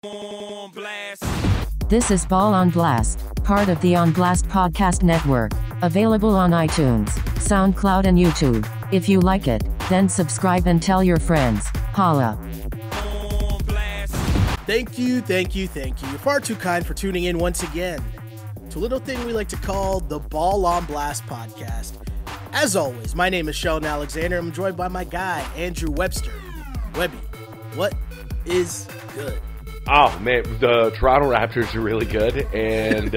On blast. This is Ball on Blast, part of the On Blast Podcast Network. Available on iTunes, SoundCloud, and YouTube. If you like it, then subscribe and tell your friends. Holla. On blast. Thank you. You're far too kind for tuning in once again to a little thing we like to call the Ball on Blast Podcast. As always, my name is Sheldon and Andrew. I'm joined by my guy, Andrew Webster. Webby, what is good? Oh man, the Toronto Raptors are really good, and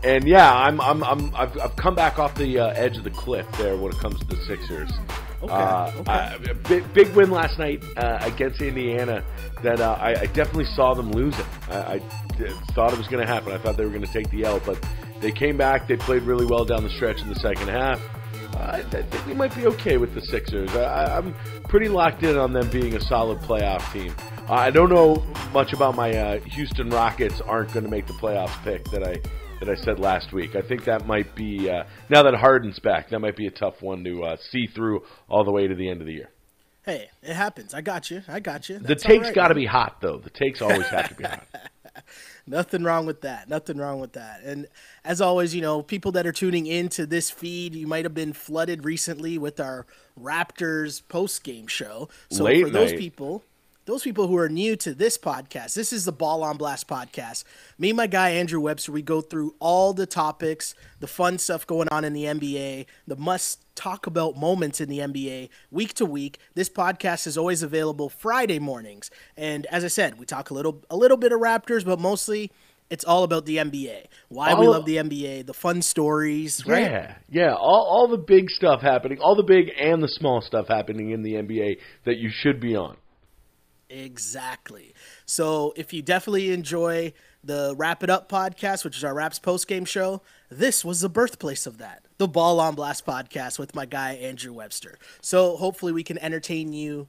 and yeah, I've come back off the edge of the cliff there when it comes to the Sixers. Okay. Big win last night against Indiana that I definitely saw them losing. I thought it was going to happen. I thought they were going to take the L, but they came back. They played really well down the stretch in the second half. I think we might be okay with the Sixers. I'm pretty locked in on them being a solid playoff team. I don't know much about my Houston Rockets aren't going to make the playoffs pick that I said last week. I think that might be, now that Harden's back, that might be a tough one to see through all the way to the end of the year. Hey, it happens. I got you. The take's got to be hot, though. The takes always have to be hot. Nothing wrong with that. And as always, you know, people that are tuning into this feed, you might have been flooded recently with our Raptors post-game show. So Late for those night. people who are new to this podcast, this is the Ball on Blast podcast. Me and my guy, Andrew Webster, we go through all the topics, the fun stuff going on in the NBA, the must-talk-about moments in the NBA week to week. This podcast is always available Friday mornings. And as I said, we talk a little bit of Raptors, but mostly it's all about the NBA. Why we love the NBA, the fun stories, right? Yeah. All the big stuff happening, all the big and the small stuff happening in the NBA that you should be on. Exactly. So if you definitely enjoy the Wrap It Up podcast, which is our Raps post-game show, this was the birthplace of that, the Ball on Blast podcast with my guy, Andrew Webster. So hopefully we can entertain you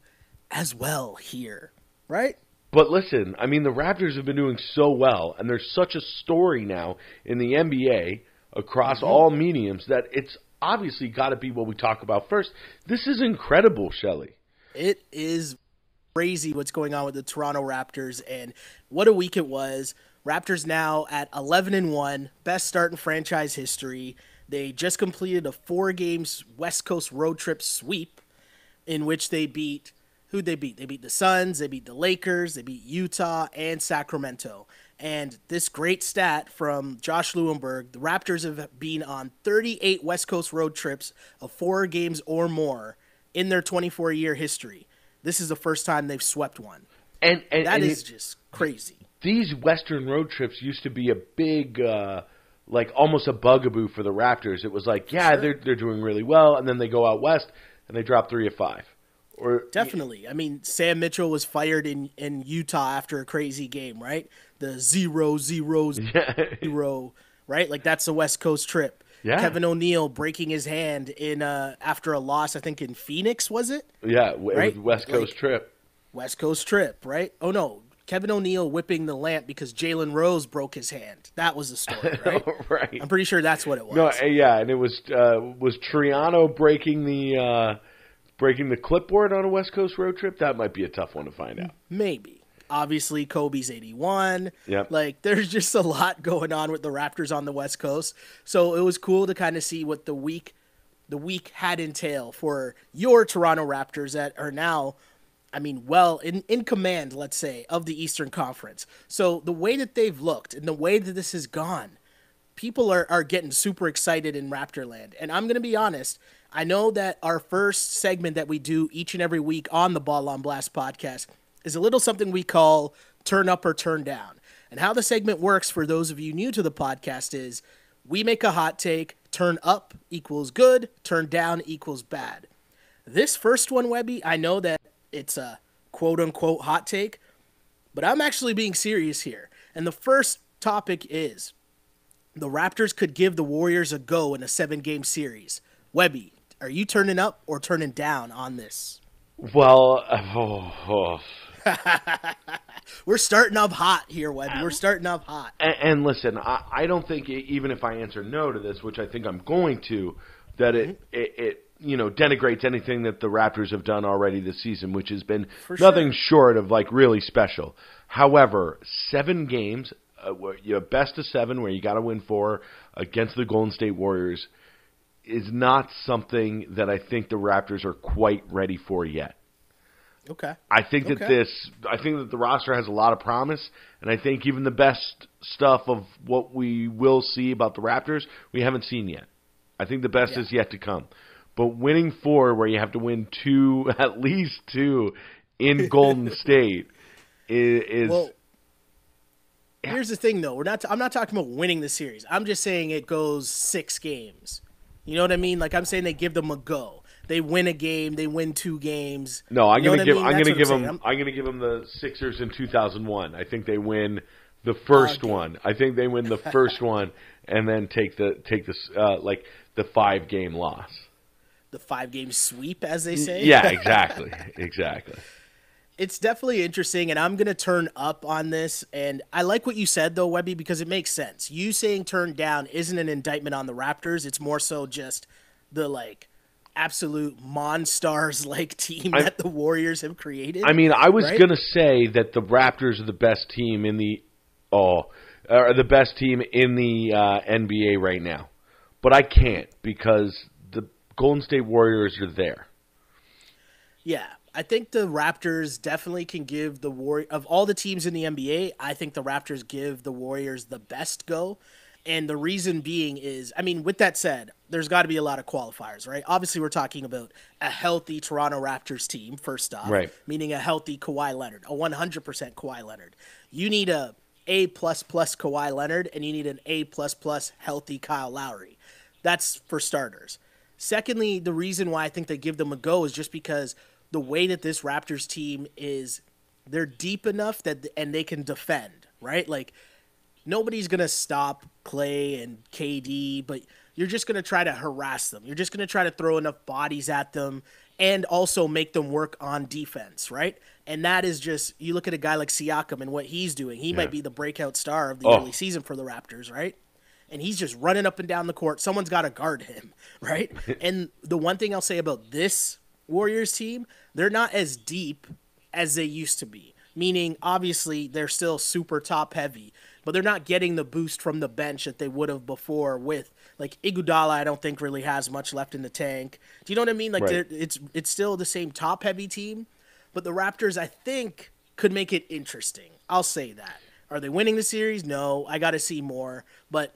as well here, right? But listen, I mean, the Raptors have been doing so well, and there's such a story now in the NBA across all mediums that it's obviously got to be what we talk about first. This is incredible, Shelley. It is crazy what's going on with the Toronto Raptors, and what a week it was. Raptors now at 11-1, best start in franchise history. They just completed a 4-games West Coast road trip sweep in which they beat who'd they beat? They beat the Suns, they beat the Lakers, they beat Utah and Sacramento. And this great stat from Josh Lewenberg, the Raptors have been on 38 West Coast road trips of 4 games or more in their 24-year history. This is the first time they've swept one. And that is just crazy. These Western road trips used to be a big, like almost a bugaboo for the Raptors. It was like, yeah, Sure. they're doing really well, and then they go out west and they drop 3 of 5. Definitely. I mean, Sam Mitchell was fired in Utah after a crazy game, right? The 0-0-0, right? Like that's the West Coast trip. Yeah. Kevin O'Neal breaking his hand in after a loss, I think in Phoenix, was it? Yeah, Right? it was West Coast trip. West Coast trip, right? Oh, no. Kevin O'Neal whipping the lamp because Jalen Rose broke his hand. That was the story, right? Right. I'm pretty sure that's what it was. No, yeah, and it was Triano breaking the clipboard on a West Coast road trip. That might be a tough one to find out. Maybe. Obviously, Kobe's 81. Yep. Like, there's just a lot going on with the Raptors on the West Coast. So it was cool to kind of see what the week had entail for your Toronto Raptors that are now, I mean, well, in command, let's say, of the Eastern Conference. So the way that they've looked and the way that this has gone, people are getting super excited in Raptorland. And I'm going to be honest, I know that our first segment that we do each and every week on the Ball on Blast podcast is a little something we call Turn Up or Turn Down. And how the segment works for those of you new to the podcast is we make a hot take, turn up equals good, turn down equals bad. This first one, Webby, I know that it's a quote-unquote hot take, but I'm actually being serious here. And the first topic is the Raptors could give the Warriors a go in a 7-game series. Webby, are you turning up or turning down on this? Well, We're starting off hot here, Webby. We're starting off hot. And listen, I don't think even if I answer no to this, which I think I'm going to, that denigrates anything that the Raptors have done already this season, which has been For nothing sure. short of like really special. However, 7 games, best of 7, where you got to win 4 against the Golden State Warriors, is not something that I think the Raptors are quite ready for yet. Okay. I think that the roster has a lot of promise, and I think even the best stuff of what we will see about the Raptors, we haven't seen yet. I think the best is yet to come. But winning 4, where you have to win 2, at least 2, in Golden State is. Well, here's the thing, though. I'm not talking about winning the series. I'm just saying it goes 6 games. You know what I mean? Like, I'm saying they give them a go. They win a game. They win 2 games. No, I'm going to give them the Sixers in 2001. I think they win the first one. I think they win the first one and then take the 5-game loss. The 5-game sweep, as they say. Yeah, exactly. It's definitely interesting, and I'm going to turn up on this. And I like what you said, though, Webby, because it makes sense. You saying turn down isn't an indictment on the Raptors. It's more so just the, absolute monsters team that the Warriors have created. I mean, I was going to say that the Raptors are the best team in the NBA right now. But I can't because the Golden State Warriors are there. Yeah, I think the Raptors definitely can give the of all the teams in the NBA, I think the Raptors give the Warriors the best go. And the reason being is, I mean, with that said, there's got to be a lot of qualifiers, right? Obviously, we're talking about a healthy Toronto Raptors team, first off, right? Meaning a healthy Kawhi Leonard, a 100% Kawhi Leonard. You need a A++ Kawhi Leonard, and you need an A++ healthy Kyle Lowry. That's for starters. Secondly, the reason why I think they give them a go is just because the way that this Raptors team is, they're deep enough and they can defend, right? Nobody's going to stop Clay and KD, but you're just going to try to harass them. You're just going to try to throw enough bodies at them and also make them work on defense, right? And that is just, you look at a guy like Siakam and what he's doing. He might be the breakout star of the early season for the Raptors, right? And he's just running up and down the court. Someone's got to guard him, right? And the one thing I'll say about this Warriors team, they're not as deep as they used to be. Meaning, obviously, they're still super top-heavy, but they're not getting the boost from the bench that they would have before with, Iguodala, I don't think really has much left in the tank. Do you know what I mean? Right. It's still the same top-heavy team, but the Raptors, I think, could make it interesting. I'll say that. Are they winning the series? No, I got to see more. But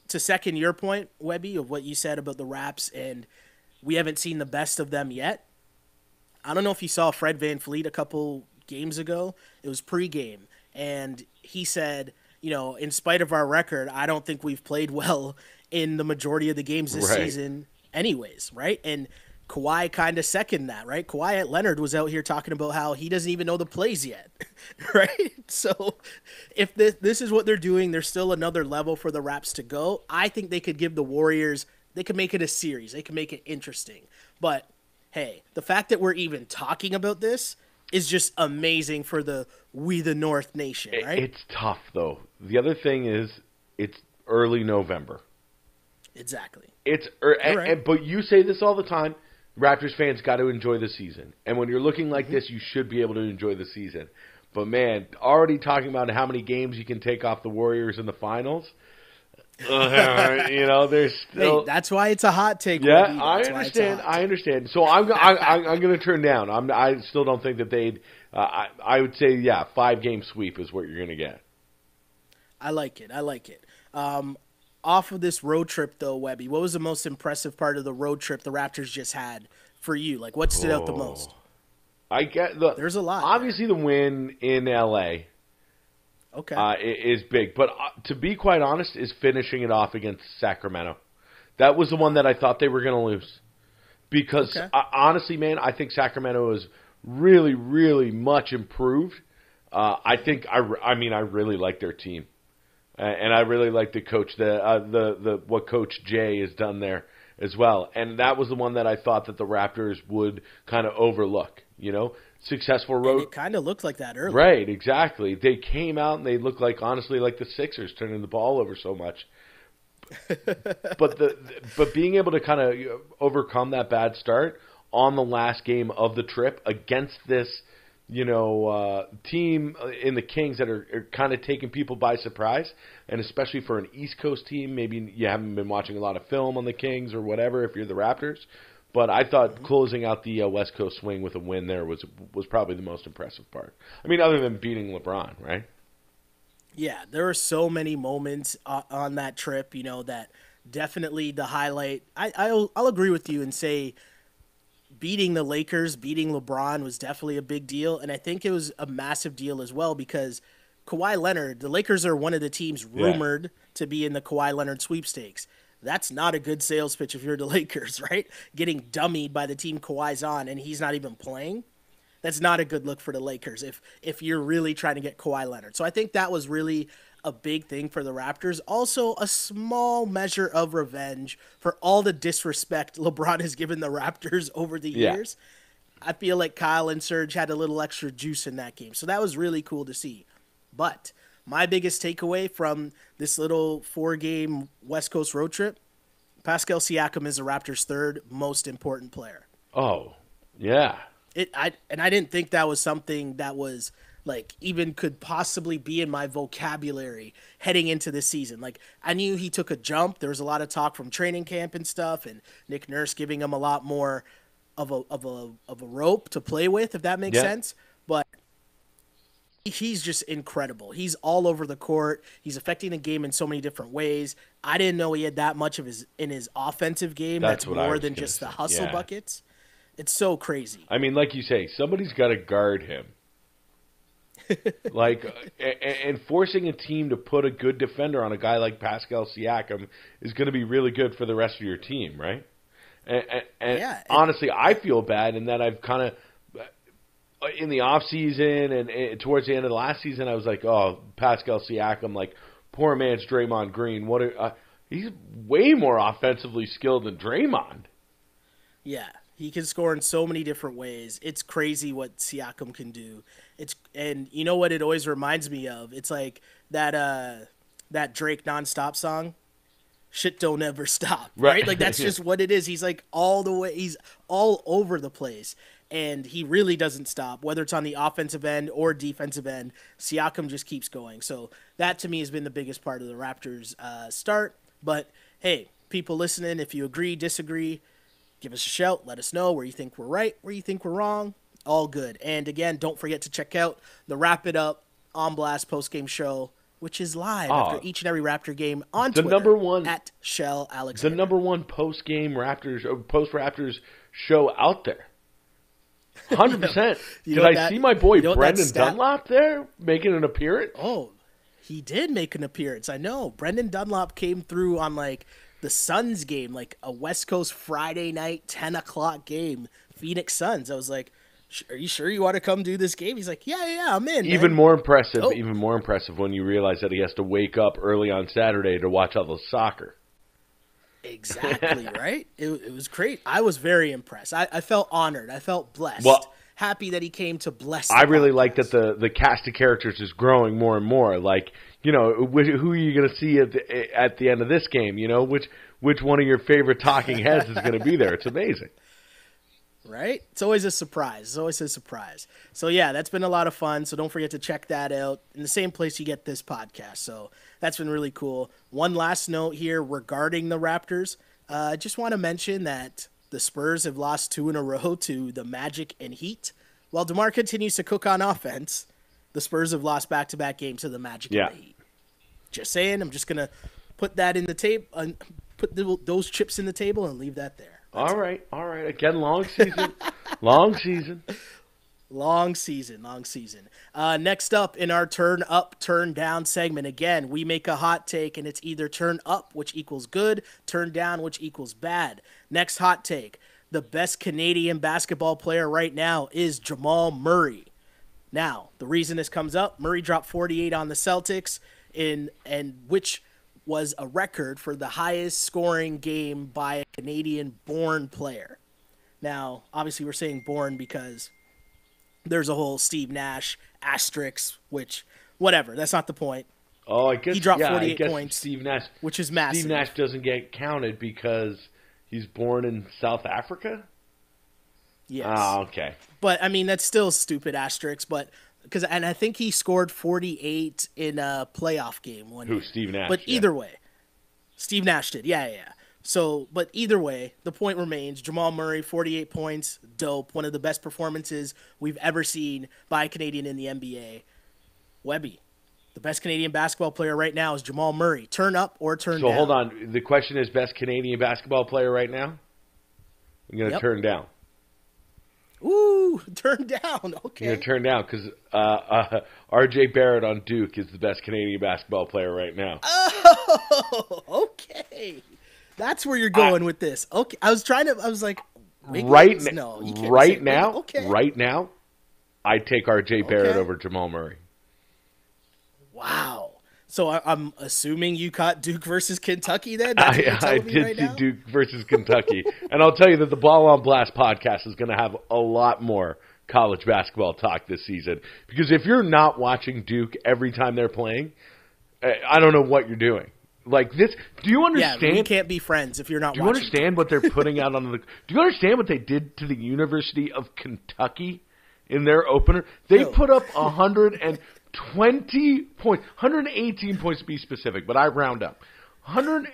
to second your point, Webby, of what you said about the Raps, and we haven't seen the best of them yet, I don't know if you saw Fred VanVleet a couple games ago. It was pregame, and he said, in spite of our record, I don't think we've played well in the majority of the games this season anyways, right? And Kawhi kind of seconded that, right? Kawhi Leonard was out here talking about how he doesn't even know the plays yet, right? So if this is what they're doing, there's still another level for the Raps to go. I think they could give the Warriors, they could make it a series. They could make it interesting. But, hey, the fact that we're even talking about this is just amazing for the We the North Nation, right? It's tough, though. The other thing is it's early November. Exactly. But you say this all the time. Raptors fans got to enjoy the season. And when you're looking like this, you should be able to enjoy the season. But, man, already talking about how many games you can take off the Warriors in the finals, there's still... Hey, that's why it's a hot take. Yeah, I understand. So I'm going to turn down. I still don't think that they'd... I would say, 5-game sweep is what you're going to get. I like it. Off of this road trip, though, Webby, what was the most impressive part of the road trip the Raptors just had for you? What stood out the most? There's a lot. Obviously, the win in L.A. Is big. But to be quite honest, is finishing it off against Sacramento. That was the one that I thought they were going to lose. Because, honestly, man, I think Sacramento is really, really much improved. I really like their team. And I really like the coach, what Coach Jay has done there as well. And that was the one that I thought that the Raptors would kind of overlook, Successful road. And it kind of looked like that earlier. Right, exactly. They came out and they looked honestly like the Sixers turning the ball over so much. but being able to kind of overcome that bad start on the last game of the trip against this, team in the Kings that are kind of taking people by surprise, and especially for an East Coast team, maybe you haven't been watching a lot of film on the Kings or whatever if you're the Raptors. But I thought closing out the West Coast swing with a win there was probably the most impressive part. I mean, other than beating LeBron, right? Yeah, there were so many moments on that trip, that definitely the highlight. I'll agree with you and say beating the Lakers, beating LeBron was definitely a big deal. And I think it was a massive deal as well because Kawhi Leonard, the Lakers are one of the teams rumored to be in the Kawhi Leonard sweepstakes. That's not a good sales pitch if you're the Lakers, right? Getting dummied by the team Kawhi's on and he's not even playing. That's not a good look for the Lakers if you're really trying to get Kawhi Leonard. So I think that was really a big thing for the Raptors. Also, a small measure of revenge for all the disrespect LeBron has given the Raptors over the years. I feel like Kyle and Serge had a little extra juice in that game. So that was really cool to see. But my biggest takeaway from this little 4-game West Coast road trip, Pascal Siakam is the Raptors' third most important player. Oh, yeah. I didn't think that was something that was like even could possibly be in my vocabulary heading into this season. Like I knew he took a jump. There was a lot of talk from training camp and stuff, and Nick Nurse giving him a lot more of a rope to play with, if that makes sense. But he's just incredible. He's all over the court. He's affecting the game in so many different ways. I didn't know he had that much of in his offensive game. That's more than just the hustle buckets. It's so crazy. I mean, like you say, somebody's got to guard him. And forcing a team to put a good defender on a guy like Pascal Siakam is going to be really good for the rest of your team, right? And honestly, I feel bad in that I've kind of, in the off season and towards the end of the last season, I was like, oh, Pascal Siakam, like poor man's Draymond Green. He's way more offensively skilled than Draymond. Yeah. He can score in so many different ways. It's crazy what Siakam can do. And you know what it always reminds me of? It's like that Drake Nonstop song. Shit don't ever stop. Right? Like that's just what it is. He's like all the way. He's all over the place. And he really doesn't stop, whether it's on the offensive end or defensive end. Siakam just keeps going. So that to me has been the biggest part of the Raptors' start. But hey, people listening, if you agree, disagree, give us a shout. Let us know where you think we're right, where you think we're wrong. All good. And again, don't forget to check out the Wrap It Up On Blast postgame show, which is live after each and every Raptor game on Twitter at Shell Alexander. The number one post-game post-Raptors show out there. 100%. Did I see my boy Brendan Dunlop there making an appearance? Oh, he did make an appearance. I know. Brendan Dunlop came through on like the Suns game, like a West Coast Friday night, 10 o'clock game, Phoenix Suns. I was like, are you sure you want to come do this game? He's like, yeah, I'm in. Even more impressive when you realize that he has to wake up early on Saturday to watch all the soccer. Exactly, right? It was great. I was very impressed. I felt honored. I felt blessed. Happy that he came to bless. I really like that the cast of characters is growing more and more. Like, who are you going to see at the end of this game? Which one of your favorite talking heads is going to be there? It's amazing. Right? It's always a surprise. So, yeah, that's been a lot of fun. So don't forget to check that out in the same place you get this podcast. So that's been really cool. One last note here regarding the Raptors. I just want to mention that the Spurs have lost 2 in a row to the Magic and Heat. While DeMar continues to cook on offense, the Spurs have lost back-to-back games to the Magic and the Heat. Just saying, I'm just going to put that in the tape, put those chips in the table and leave that there. All right. Again, long season. Long season. Next up in our turn up, turn down segment, again, we make a hot take, and it's either turn up, which equals good, turn down, which equals bad. Next hot take, the best Canadian basketball player right now is Jamal Murray. Now, the reason this comes up, Murray dropped 48 on the Celtics, and which was a record for the highest scoring game by a Canadian-born player. Now, obviously we're saying born because there's a whole Steve Nash asterisk, which, whatever, that's not the point. Oh, I guess He dropped yeah, 48 I guess points, Steve Nash, which is massive. Steve Nash doesn't get counted because he's born in South Africa. Yes. Ah, okay. But I mean, that's still stupid asterisk. But and I think he scored 48 in a playoff game one year. Steve Nash? But yeah. either way, Steve Nash did. Yeah. So, but either way, the point remains: Jamal Murray, 48 points, dope. One of the best performances we've ever seen by a Canadian in the NBA. Webby, the best Canadian basketball player right now is Jamal Murray. Turn up or turn down. So hold on. The question is best Canadian basketball player right now? I'm going to turn down. Ooh, turn down. Okay. I'm going to turn down because R.J. Barrett on Duke is the best Canadian basketball player right now. Oh, okay. That's where you're going with this. Okay. I was like, right now, okay. Right now, I'd take R.J. Barrett over Jamal Murray. Wow. So I'm assuming you caught Duke versus Kentucky then? I did see Duke versus Kentucky. And I'll tell you that the Ball on Blast podcast is going to have a lot more college basketball talk this season. Because if you're not watching Duke every time they're playing, I don't know what you're doing. Like this, do you understand? Yeah, we can't be friends if you're not watching. Do you understand what they're putting out on the... Do you understand what they did to the University of Kentucky in their opener? They put up 120 points, 118 points to be specific, but I round up. I'm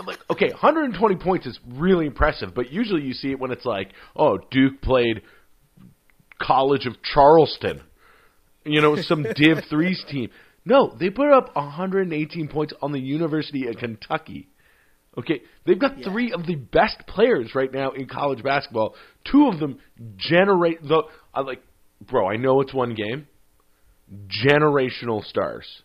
like, okay, 120 points is really impressive, but usually you see it when it's like, oh, Duke played College of Charleston, some Div 3's team. No, they put up 118 points on the University of Kentucky. Okay, they've got three of the best players right now in college basketball. Two of them generate I know it's one game. Generational stars.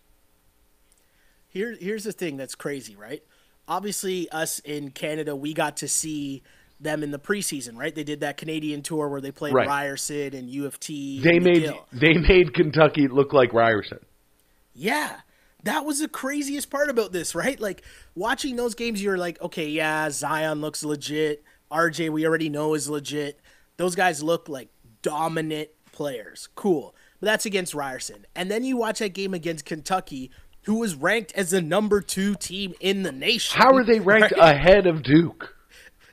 Here's the thing that's crazy, right? Obviously, us in Canada, we got to see them in the preseason, right? They did that Canadian tour where they played Ryerson and U of T. They made Kentucky look like Ryerson. Yeah. That was the craziest part about this, right? Like, watching those games, you're like, okay, yeah, Zion looks legit. RJ, we already know, is legit. Those guys look like dominant players. Cool. But that's against Ryerson. And then you watch that game against Kentucky, who was ranked as the number 2 team in the nation. How are they ranked ahead of Duke?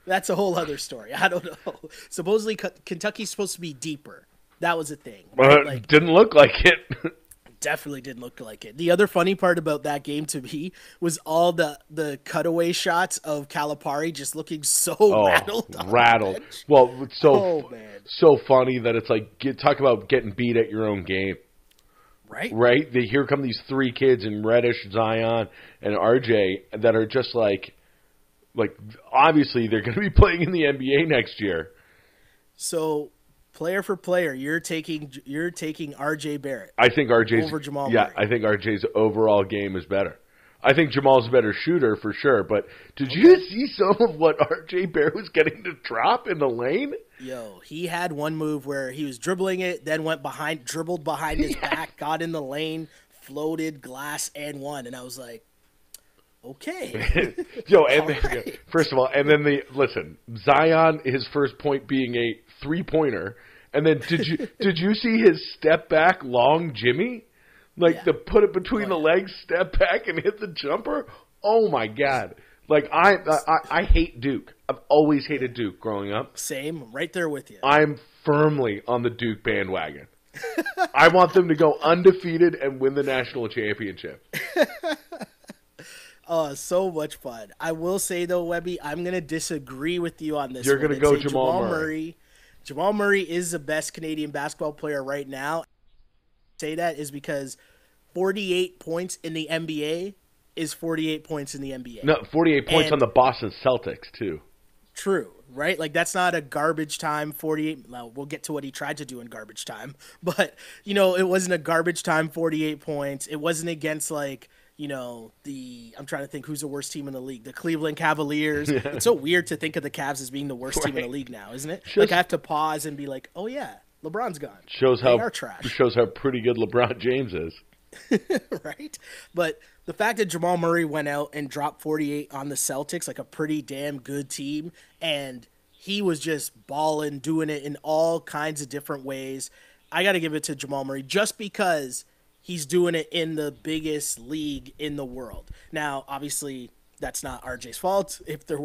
That's a whole other story. I don't know. Supposedly, Kentucky's supposed to be deeper. That was a thing. Right? Didn't look like it. Definitely didn't look like it. The other funny part about that game to me was all the cutaway shots of Calipari just looking so rattled. Well, it's so funny that it's like, talk about getting beat at your own game. Right? Here come these 3 kids in Reddish, Zion, and RJ that are just like obviously they're going to be playing in the NBA next year. So, player for player, you're taking RJ Barrett. I think RJ's over Jamal Murray. I think RJ's overall game is better. I think Jamal's a better shooter for sure, but did you see some of what RJ Barrett was getting to drop in the lane? Yo, he had one move where he was dribbling it, then dribbled behind his back, got in the lane, floated, glass, and one. And I was like, okay. Yo, and first of all, and then Zion, his first point being a 3-pointer, and then did you see his step back long Jimmy? The put it between the legs, step back, and hit the jumper? Oh, my God. I hate Duke. I've always hated Duke growing up. Same. Right there with you. I'm firmly on the Duke bandwagon. I want them to go undefeated and win the national championship. Oh, so much fun. I will say, though, Webby, I'm going to disagree with you on this. You're going to go Jamal Murray. Jamal Murray is the best Canadian basketball player right now. Say that is because 48 points in the NBA is 48 points in the NBA. No, 48 points on the Boston Celtics, too. True, right? That's not a garbage time 48. Well, we'll get to what he tried to do in garbage time. But, it wasn't a garbage time 48 points. It wasn't against, I'm trying to think who's the worst team in the league. The Cleveland Cavaliers. Yeah. It's so weird to think of the Cavs as being the worst team in the league now, isn't it? I have to pause and be like, oh, yeah, LeBron's gone. Shows how pretty good LeBron James is. Right? But the fact that Jamal Murray went out and dropped 48 on the Celtics, a pretty damn good team, and he was just balling, doing it in all kinds of different ways. I got to give it to Jamal Murray just because he's doing it in the biggest league in the world. Now, obviously, that's not RJ's fault. If there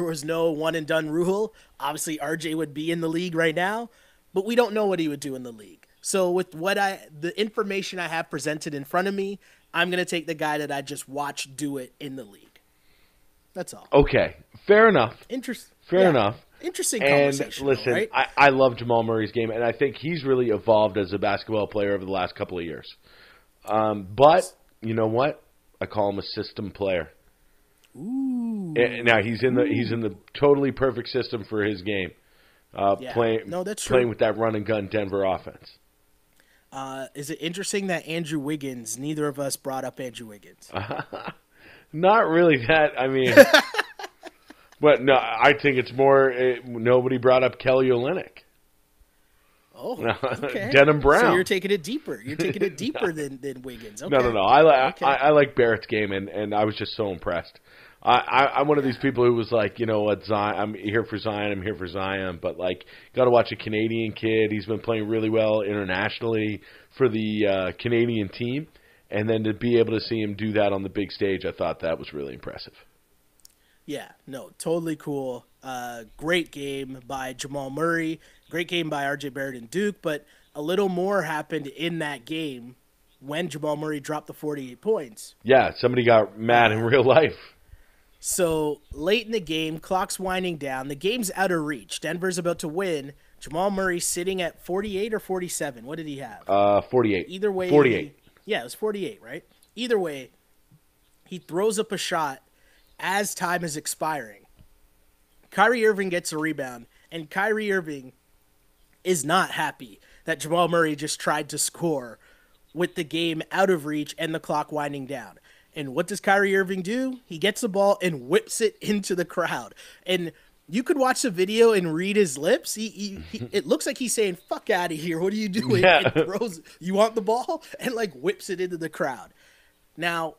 was no one and done rule, obviously RJ would be in the league right now, but we don't know what he would do in the league. So with the information I have presented in front of me, I'm going to take the guy that I just watched do it in the league. That's all. Okay, fair enough. Fair enough. Interesting conversation. And listen, right? I love Jamal Murray's game, and I think he's really evolved as a basketball player over the last couple of years. But you know what? I call him a system player. Ooh. Now he's in the totally perfect system for his game. Playing with that run and gun Denver offense. Is it interesting that Andrew Wiggins? Neither of us brought up Andrew Wiggins. Not really that. I mean, but no, I think it's more. Nobody brought up Kelly Olynyk. Oh, okay. Denham Brown. So you're taking it deeper. You're taking it deeper than Wiggins. Okay. No. I like Barrett's game, and I was just so impressed. I'm one of these people who was like, you know what, Zion, I'm here for Zion, but like, got to watch a Canadian kid. He's been playing really well internationally for the Canadian team, and then to be able to see him do that on the big stage, I thought that was really impressive. Yeah, no, totally cool. Great game by Jamal Murray. Great game by RJ Barrett and Duke, but a little more happened in that game when Jamal Murray dropped the 48 points. Yeah, somebody got mad in real life. So late in the game, clock's winding down. The game's out of reach. Denver's about to win. Jamal Murray sitting at 48 or 47. What did he have? 48. Either way. 48. Yeah, it was 48, right? Either way, he throws up a shot as time is expiring. Kyrie Irving gets a rebound, and Kyrie Irving is not happy that Jamal Murray just tried to score with the game out of reach and the clock winding down. And what does Kyrie Irving do? He gets the ball and whips it into the crowd. And you could watch the video and read his lips. It looks like he's saying, "Fuck out of here. What are you doing?" Yeah. And throws, "You want the ball?" And like whips it into the crowd. Now,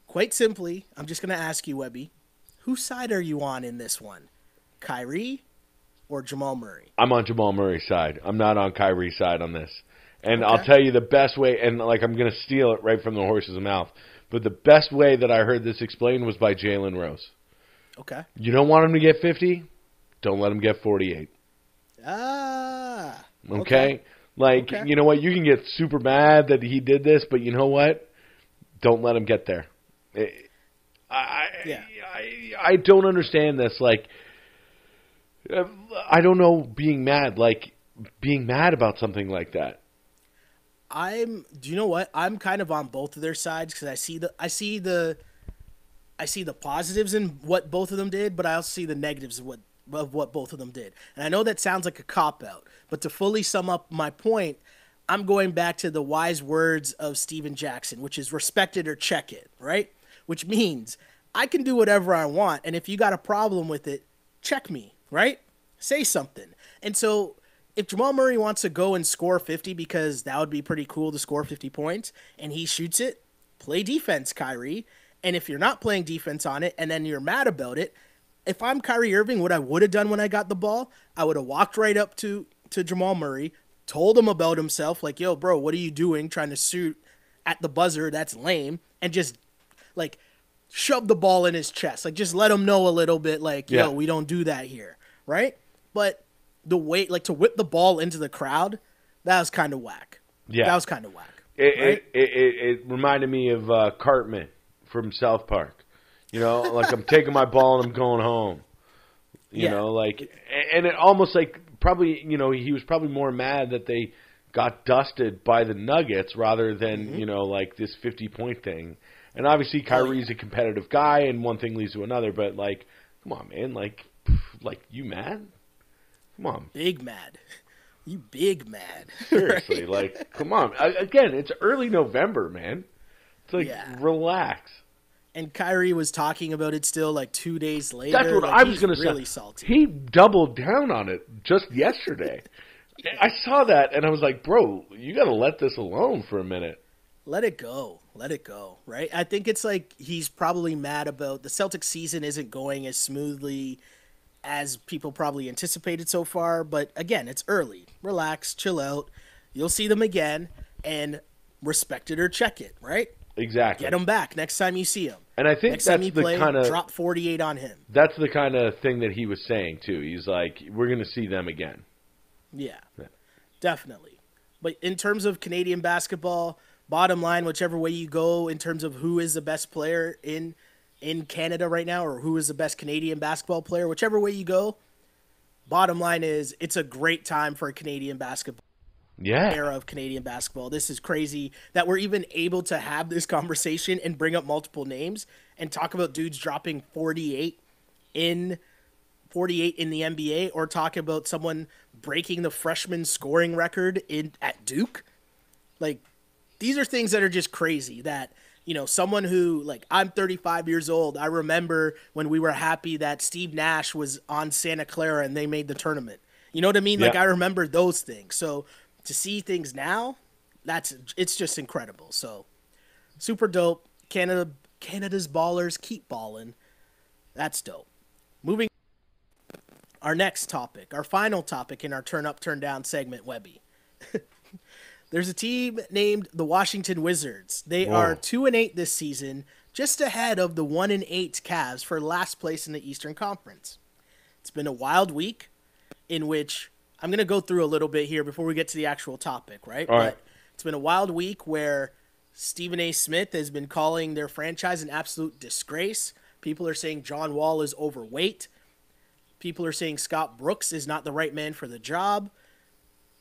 quite simply, I'm just going to ask you, Webby, whose side are you on in this one? Kyrie or Jamal Murray? I'm on Jamal Murray's side. I'm not on Kyrie's side on this. And Okay. I'll tell you the best way, and like I'm going to steal it right from the horse's mouth, but the best way that I heard this explained was by Jalen Rose. Okay. You don't want him to get 50? Don't let him get 48. Ah. Okay? Like, Okay. you know what? You can get super mad that he did this, but you know what? Don't let him get there. I don't understand this. Like, I don't know being mad about something like that. Do you know what? I'm kind of on both of their sides because I see the positives in what both of them did, but I also see the negatives of what both of them did. And I know that sounds like a cop-out, but to fully sum up my point, I'm going back to the wise words of Steven Jackson, which is respect it or check it, right? Which means I can do whatever I want, and if you got a problem with it, check me, right? Say something. And so if Jamal Murray wants to go and score 50 because that would be pretty cool to score 50 points, and he shoots it, play defense, Kyrie. And if you're not playing defense on it and then you're mad about it, if I'm Kyrie Irving, what I would have done when I got the ball, I would have walked right up to Jamal Murray, told him about himself, like, "Yo, bro, what are you doing trying to shoot at the buzzer? That's lame." And just, like, shove the ball in his chest. Like, just let him know a little bit, like, "Yo, we don't do that here," right? But the way, like, to whip the ball into the crowd, that was kind of whack. Yeah. That was kind of whack. It reminded me of Cartman from South Park. You know, like, I'm taking my ball and I'm going home. You know, like, and it almost like probably, you know, he was probably more mad that they got dusted by the Nuggets rather than, you know, like this 50-point thing. And obviously Kyrie's a competitive guy and one thing leads to another, but like, come on, man, like you mad? Come on. Big mad. You big mad. Seriously, like, come on. Again, it's early November, man. It's like, relax. And Kyrie was talking about it still like 2 days later. That's what like, I was going to really say. Salty. He doubled down on it just yesterday. I saw that, and I was like, bro, you got to let this alone for a minute. Let it go. Let it go, right? I think it's like he's probably mad about the Celtics season isn't going as smoothly as people probably anticipated so far. But again, it's early. Relax, chill out. You'll see them again. And respect it or check it, right? Exactly. Get him back next time you see him. And I think next that's time you the play, kind of drop 48 on him. That's the kind of thing that he was saying too. He's like, we're going to see them again. Yeah, definitely. But in terms of Canadian basketball, bottom line, whichever way you go in terms of who is the best player in Canada right now, or who is the best Canadian basketball player, whichever way you go, bottom line is it's a great time for Canadian basketball. Era of Canadian basketball. This is crazy that we're even able to have this conversation and bring up multiple names and talk about dudes dropping 48 in the NBA, or talk about someone breaking the freshman scoring record at Duke. Like, these are things that are just crazy that, you know, someone who, like, I'm 35 years old. I remember when we were happy that Steve Nash was on Santa Clara and they made the tournament. You know what I mean? Like, I remember those things. So to see things now, it's just incredible. So super dope. Canada's ballers keep balling. That's dope. Moving our next topic, our final topic in our turn up, turn down segment, Webby. There's a team named the Washington Wizards. They are 2-8 this season, just ahead of the 1-8 Cavs for last place in the Eastern Conference. It's been a wild week in which I'm going to go through a little bit here before we get to the actual topic, right? All right. But it's been a wild week where Stephen A. Smith has been calling their franchise an absolute disgrace. People are saying John Wall is overweight. People are saying Scott Brooks is not the right man for the job.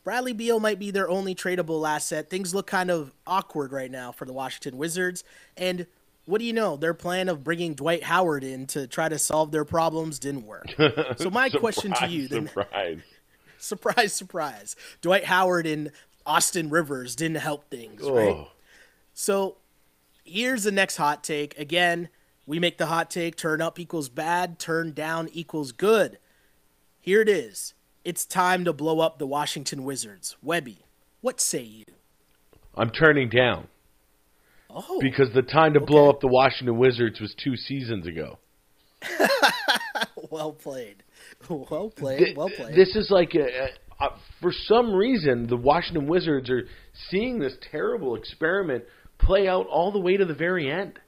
Bradley Beal might be their only tradable asset. Things look kind of awkward right now for the Washington Wizards. And what do you know? Their plan of bringing Dwight Howard in to try to solve their problems didn't work. So my question to you, surprise. Dwight Howard and Austin Rivers didn't help things, right? So here's the next hot take. Again, we make the hot take, turn up equals bad, turn down equals good. Here it is. It's time to blow up the Washington Wizards. Webby, what say you? I'm turning down. Oh. Because the time to blow up the Washington Wizards was 2 seasons ago. Well played. Well played. This is like, for some reason, the Washington Wizards are seeing this terrible experiment play out all the way to the very end.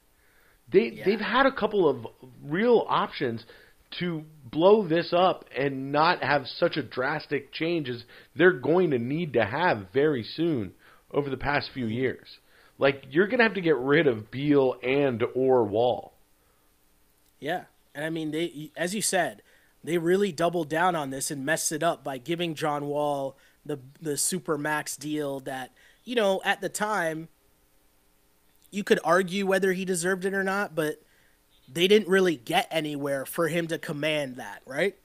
They've had a couple of real options to blow this up and not have such a drastic change as they're going to need to have very soon over the past few years. Like, you're going to have to get rid of Beal and or Wall. Yeah. And I mean, they, as you said, they really doubled down on this and messed it up by giving John Wall the super max deal that, you know, at the time, you could argue whether he deserved it or not, but they didn't really get anywhere for him to command that, right?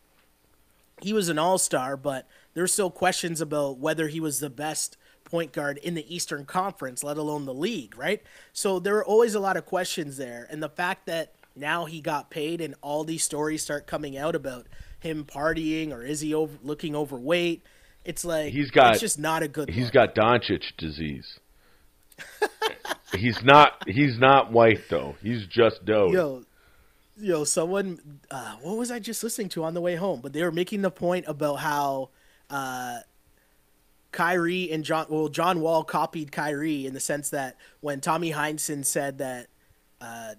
He was an all-star, but there's still questions about whether he was the best point guard in the Eastern Conference, let alone the league, right? So there were always a lot of questions there. And the fact that now he got paid and all these stories start coming out about him partying or is he looking overweight, it's like it's just not a good look. He's got Doncic disease. He's not white, though. He's just doughy. Yo, someone, what was I just listening to on the way home? But they were making the point about how Kyrie and John Wall copied Kyrie in the sense that when Tommy Heinsohn said that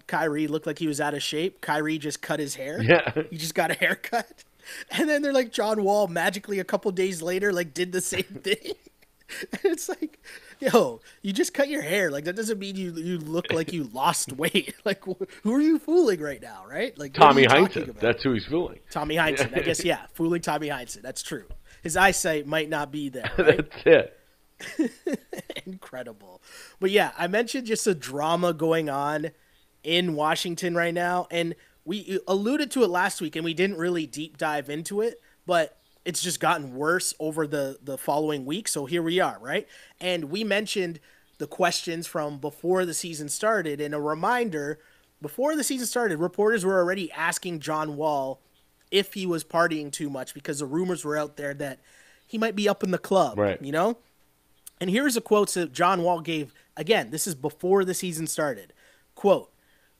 Kyrie looked like he was out of shape, Kyrie just cut his hair. Yeah. He just got a haircut. And then they're like, John Wall magically a couple days later, like, did the same thing. And it's like, yo, you just cut your hair. Like, that doesn't mean you look like you lost weight. Like, who are you fooling right now, right? Like, Tommy Heinsohn. That's who he's fooling. Tommy Heinsohn. I guess, yeah, fooling Tommy Heinsohn. That's true. His eyesight might not be there. Right? That's it. Incredible. But yeah, I mentioned just a drama going on in Washington right now. And we alluded to it last week, and we didn't really deep dive into it. But it's just gotten worse over the following week. So here we are, right? And we mentioned the questions from before the season started. And a reminder, before the season started, reporters were already asking John Wall if he was partying too much because the rumors were out there that he might be up in the club, right? You know? And here's a quote that John Wall gave. Again, this is before the season started. Quote,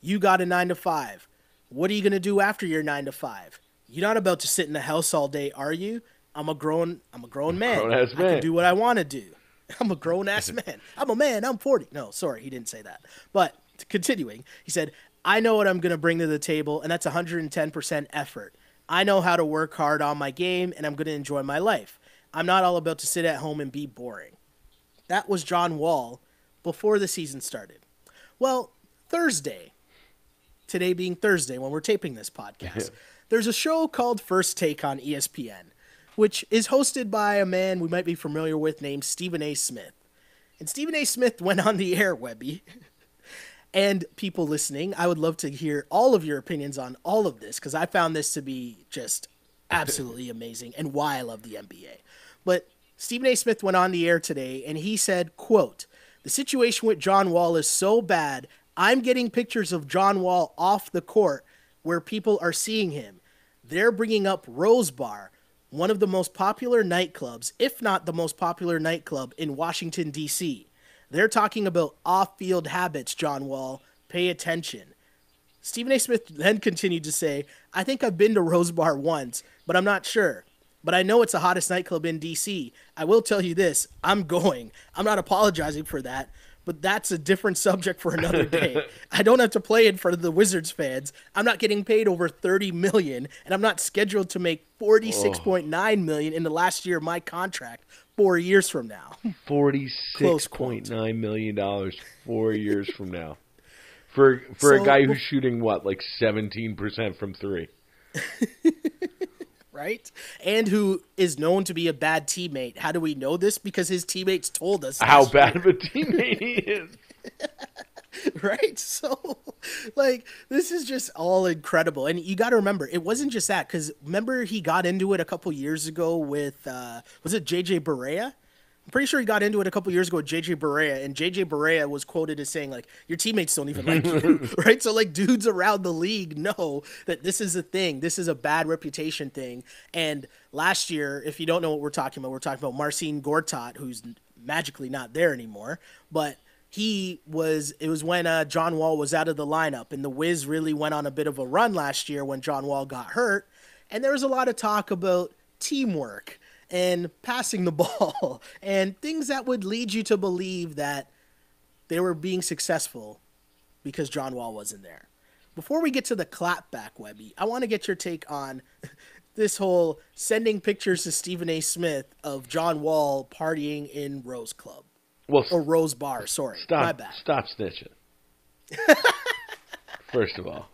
"You got a 9 to 5. What are you going to do after your 9 to 5? You're not about to sit in the house all day, are you? I'm a grown man. I can do what I want to do." I'm a grown-ass man. I'm a man. I'm 40. No, sorry, he didn't say that. But continuing, he said, I know what I'm going to bring to the table, and that's 110% effort. I know how to work hard on my game, and I'm going to enjoy my life. I'm not all about to sit at home and be boring. That was John Wall before the season started. Well, Thursday, today being Thursday when we're taping this podcast, there's a show called First Take on ESPN, which is hosted by a man we might be familiar with named Stephen A. Smith. And Stephen A. Smith went on the air, Webby. And people listening, I would love to hear all of your opinions on all of this, because I found this to be just absolutely amazing and why I love the NBA. But Stephen A. Smith went on the air today, and he said, quote, the situation with John Wall is so bad, I'm getting pictures of John Wall off the court where people are seeing him. They're bringing up Rose Bar, one of the most popular nightclubs, if not the most popular nightclub in Washington, D.C. They're talking about off-field habits, John Wall. Pay attention. Stephen A. Smith then continued to say, I think I've been to Rose Bar once, but I'm not sure. But I know it's the hottest nightclub in D.C. I will tell you this, I'm going. I'm not apologizing for that, but that's a different subject for another day. I don't have to play in front of the Wizards fans. I'm not getting paid over $30 million, and I'm not scheduled to make $46.9 million in the last year of my contract 4 years from now. $46.9 million 4 years from now. For a guy who's shooting, what, like 17% from three? Right? And who is known to be a bad teammate. How do we know this? Because his teammates told us. How bad of a teammate he is. Right? So, like, this is just all incredible. And you got to remember, it wasn't just that. Because remember he got into it a couple years ago with, was it JJ Barea? I'm pretty sure he got into it a couple years ago with JJ Barea, and JJ Barea was quoted as saying, like, your teammates don't even like you, right? So, like, dudes around the league know that this is a thing. This is a bad reputation thing. And last year, if you don't know what we're talking about Marcin Gortat, who's magically not there anymore, but it was when John Wall was out of the lineup, and the Wiz really went on a bit of a run last year when John Wall got hurt, and there was a lot of talk about teamwork and passing the ball and things that would lead you to believe that they were being successful because John Wall wasn't there. Before we get to the clapback, Webby, I want to get your take on this whole sending pictures to Stephen A. Smith of John Wall partying in Rose Club. Or Rose Bar, sorry. My bad. Stop snitching. First of all.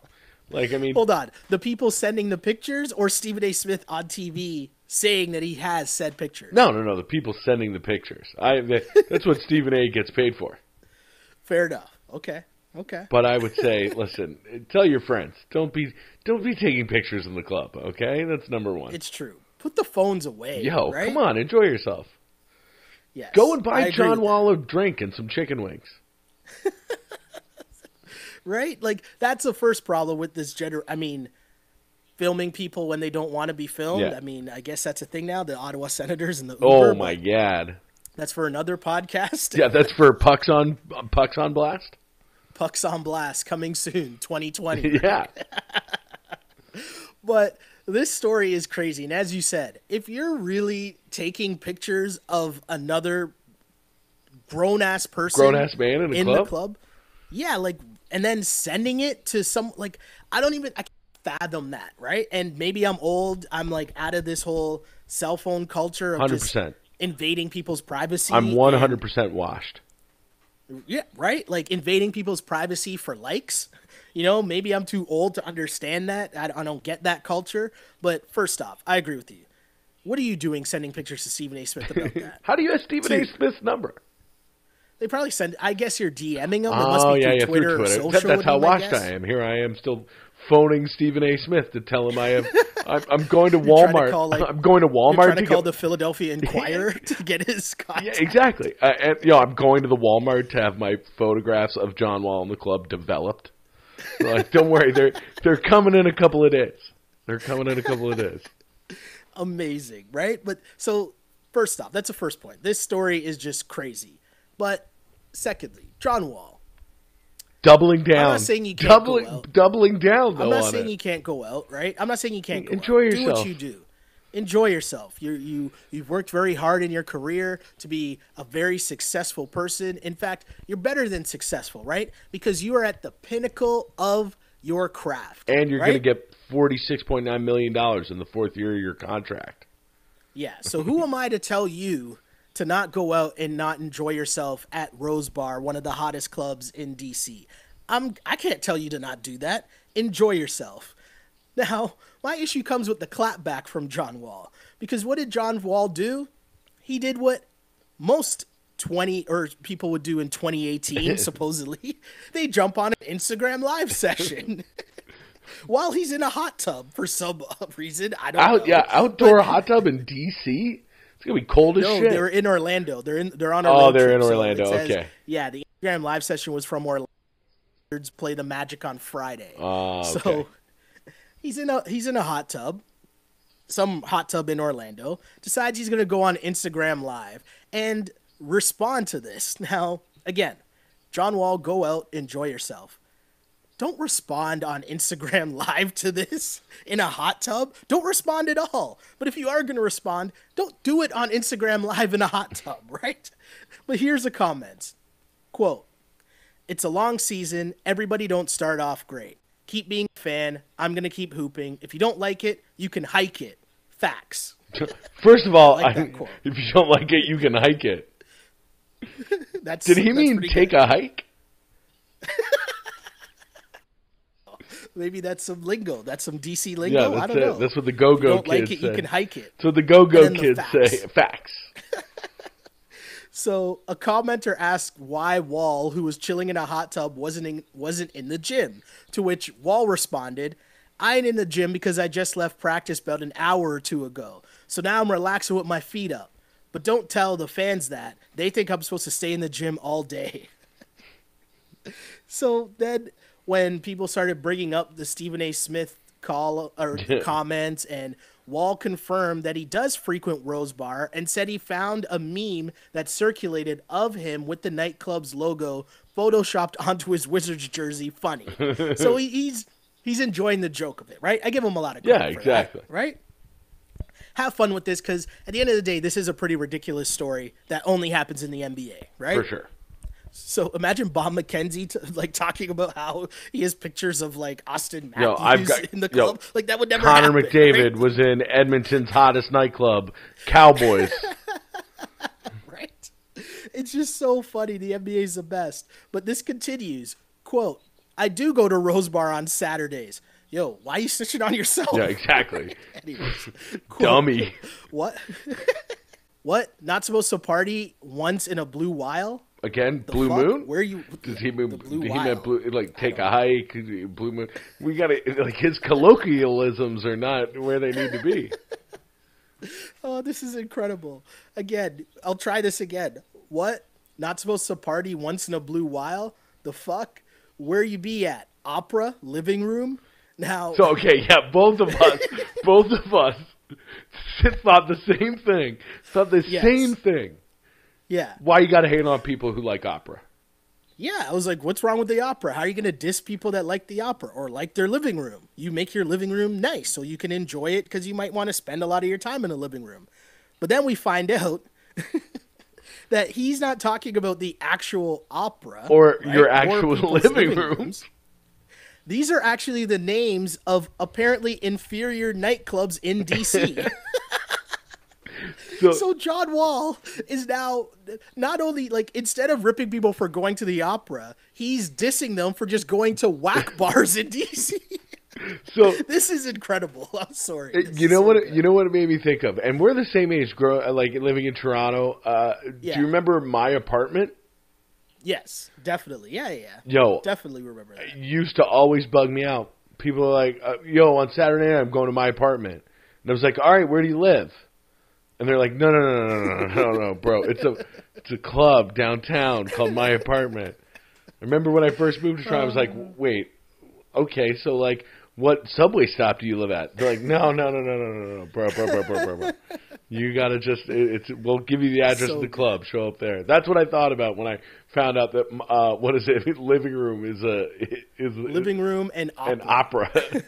Like, I mean... Hold on. The people sending the pictures or Stephen A. Smith on TV saying that he has said pictures? No. The people sending the pictures. That's what Stephen A. gets paid for. Fair enough. Okay. But I would say, listen, tell your friends. Don't be taking pictures in the club, okay? That's number one. It's true. Put the phones away. Right? Come on. Enjoy yourself. Yes. Go and buy John Wall a drink and some chicken wings. Right? Like, that's the first problem with this filming people when they don't want to be filmed. Yeah. I mean, I guess that's a thing now, the Ottawa Senators and the Uber. Oh, my God. That's for another podcast. Yeah, that's for Pucks on Blast. Pucks on Blast, coming soon, 2020. Yeah. But this story is crazy. And as you said, if you're really taking pictures of another grown-ass person. Grown-ass man in the club. Yeah, like, and then sending it to some, like, I can't fathom that, right? And maybe I'm old. I'm, like, out of this whole cell phone culture of 100%. Just invading people's privacy. I'm 100% washed. Yeah, right? Like, invading people's privacy for likes. You know, maybe I'm too old to understand that. I don't get that culture. But first off, I agree with you. What are you doing sending pictures to Stephen A. Smith about that? How do you have Stephen A. Smith's number? They probably send. I guess you're DMing them. It must be through Twitter or social. That's how washed I am. Here I am still phoning Stephen A. Smith to tell him I'm going to Walmart. I'm going to Walmart. You're trying to call the Philadelphia Inquirer to get his contact. Yeah, exactly. I'm going to the Walmart to have my photographs of John Wall in the club developed. Like, don't worry, they're coming in a couple of days. Amazing, right? But so first off, that's the first point. This story is just crazy. But secondly, John Wall. Doubling down. I'm not saying you can't go out. Doubling down, though. I'm not saying you can't go out, right? I'm not saying you can't go Enjoy out. yourself. Do what you do. Enjoy yourself. You've worked very hard in your career to be a very successful person. In fact, you're better than successful, right? Because you are at the pinnacle of your craft. And you're right? going to get $46.9 million in the fourth year of your contract. Yeah. So who am I to tell you to not go out and not enjoy yourself at Rose Bar, one of the hottest clubs in DC? I can't tell you to not do that. Enjoy yourself. Now, my issue comes with the clapback from John Wall. Because what did John Wall do? He did what most people would do in 2018, supposedly. They jump on an Instagram live session while he's in a hot tub for some reason. I don't know. Yeah, outdoor hot tub in DC? It's going to be cold as shit. No, they're in Orlando. They're on a Oh, road they're trip, in so Orlando. it says, Okay. Yeah, the Instagram live session was from Orlando. Play the Magic on Friday. Okay. So he's in a hot tub, some hot tub in Orlando, decides he's going to go on Instagram Live and respond to this. Now, again, John Wall, go out, enjoy yourself. Don't respond on Instagram Live to this in a hot tub. Don't respond at all. But if you are going to respond, don't do it on Instagram Live in a hot tub, right? But here's the comments. Quote, "It's a long season. Everybody don't start off great. Keep being a fan. I'm going to keep hooping. If you don't like it, you can hike it. Facts." First of all, like that quote. if you don't like it, you can hike it. Did he mean take a hike? Maybe that's some lingo. That's some DC lingo. Yeah, I don't know. That's what the go-go If you don't kids like it, say. you can hike it. That's what the go-go And then the kids facts. say. Facts. So a commenter asked why Wall, who was chilling in a hot tub, wasn't in the gym. To which Wall responded, "I ain't in the gym because I just left practice about an hour or two ago. So now I'm relaxing with my feet up. But don't tell the fans that. They think I'm supposed to stay in the gym all day." So then when people started bringing up the Stephen A. Smith comments, and Wall confirmed that he does frequent Rose Bar and said he found a meme that circulated of him with the nightclub's logo photoshopped onto his Wizards jersey funny. So he's enjoying the joke of it, right? I give him a lot of credit Yeah, for exactly. that, right? Have fun with this, because at the end of the day, this is a pretty ridiculous story that only happens in the NBA, right? For sure. So imagine Bob McKenzie talking about how he has pictures of Austin Matthews I've got- in the club. That would never Connor happen. McDavid right? was in Edmonton's hottest nightclub, Cowboys. Right? It's just so funny. The NBA is the best. But this continues. Quote, "I do go to Rose Bar on Saturdays." Yo, why are you snitching on yourself? Yeah, exactly. Anyways, quote, Dummy. What? What? Not supposed to party once in a blue while? Again, The Blue fuck? Moon? Where you? Does he mean the blue he while? meant blue, take a hike, Blue Moon? We got to his colloquialisms are not where they need to be. Oh, this is incredible. Again, I'll try this again. What? Not supposed to party once in a blue while? The fuck? Where you be at? Opera? Living room? Now. So okay, yeah, both of us thought the same thing. Thought the Yes. same thing. Yeah. Why you got to hate on people who like opera? Yeah, I was like, what's wrong with the opera? How are you going to diss people that like the opera or like their living room? You make your living room nice so you can enjoy it, because you might want to spend a lot of your time in a living room. But then we find out that he's not talking about the actual opera. Or right? your Or actual people's living rooms. These are actually the names of apparently inferior nightclubs in DC. So John Wall is now not only instead of ripping people for going to the opera, he's dissing them for just going to whack bars in DC. So This is incredible. I'm sorry. you know what it made me think of, and we're the same age, living in Toronto. Yeah. Do you remember My Apartment? Yes, definitely. Yeah. Yo, Definitely remember that. it used to always bug me out. People are like, "Yo, on Saturday night I'm going to My Apartment," and I was like, "All right, where do you live?" And they're like, no, bro. It's a club downtown called My Apartment. I remember when I first moved to Toronto, I was like, wait, okay, so what subway stop do you live at? They're like, no, bro. You gotta we'll give you the address So of the club. Show up there. That's what I thought about when I found out that living room is Living room and opera. an opera.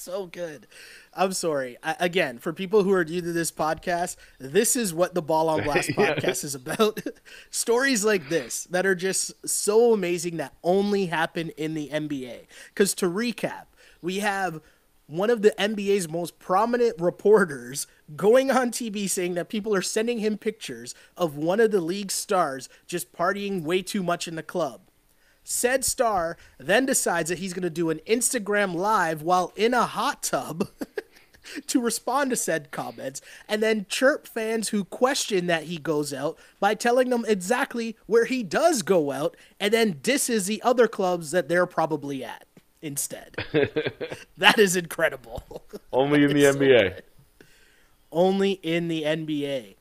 So good. I'm sorry. Again, for people who are new to this podcast, this is what the Ball on Blast podcast is about. Stories like this that are just so amazing that only happen in the NBA. Because to recap, we have one of the NBA's most prominent reporters going on TV saying that people are sending him pictures of one of the league's stars just partying way too much in the club. Said star then decides that he's going to do an Instagram live while in a hot tub to respond to said comments, and then chirp fans who question that he goes out by telling them exactly where he does go out, and then disses the other clubs that they're probably at instead. That is incredible. Only in the NBA. Only in the NBA.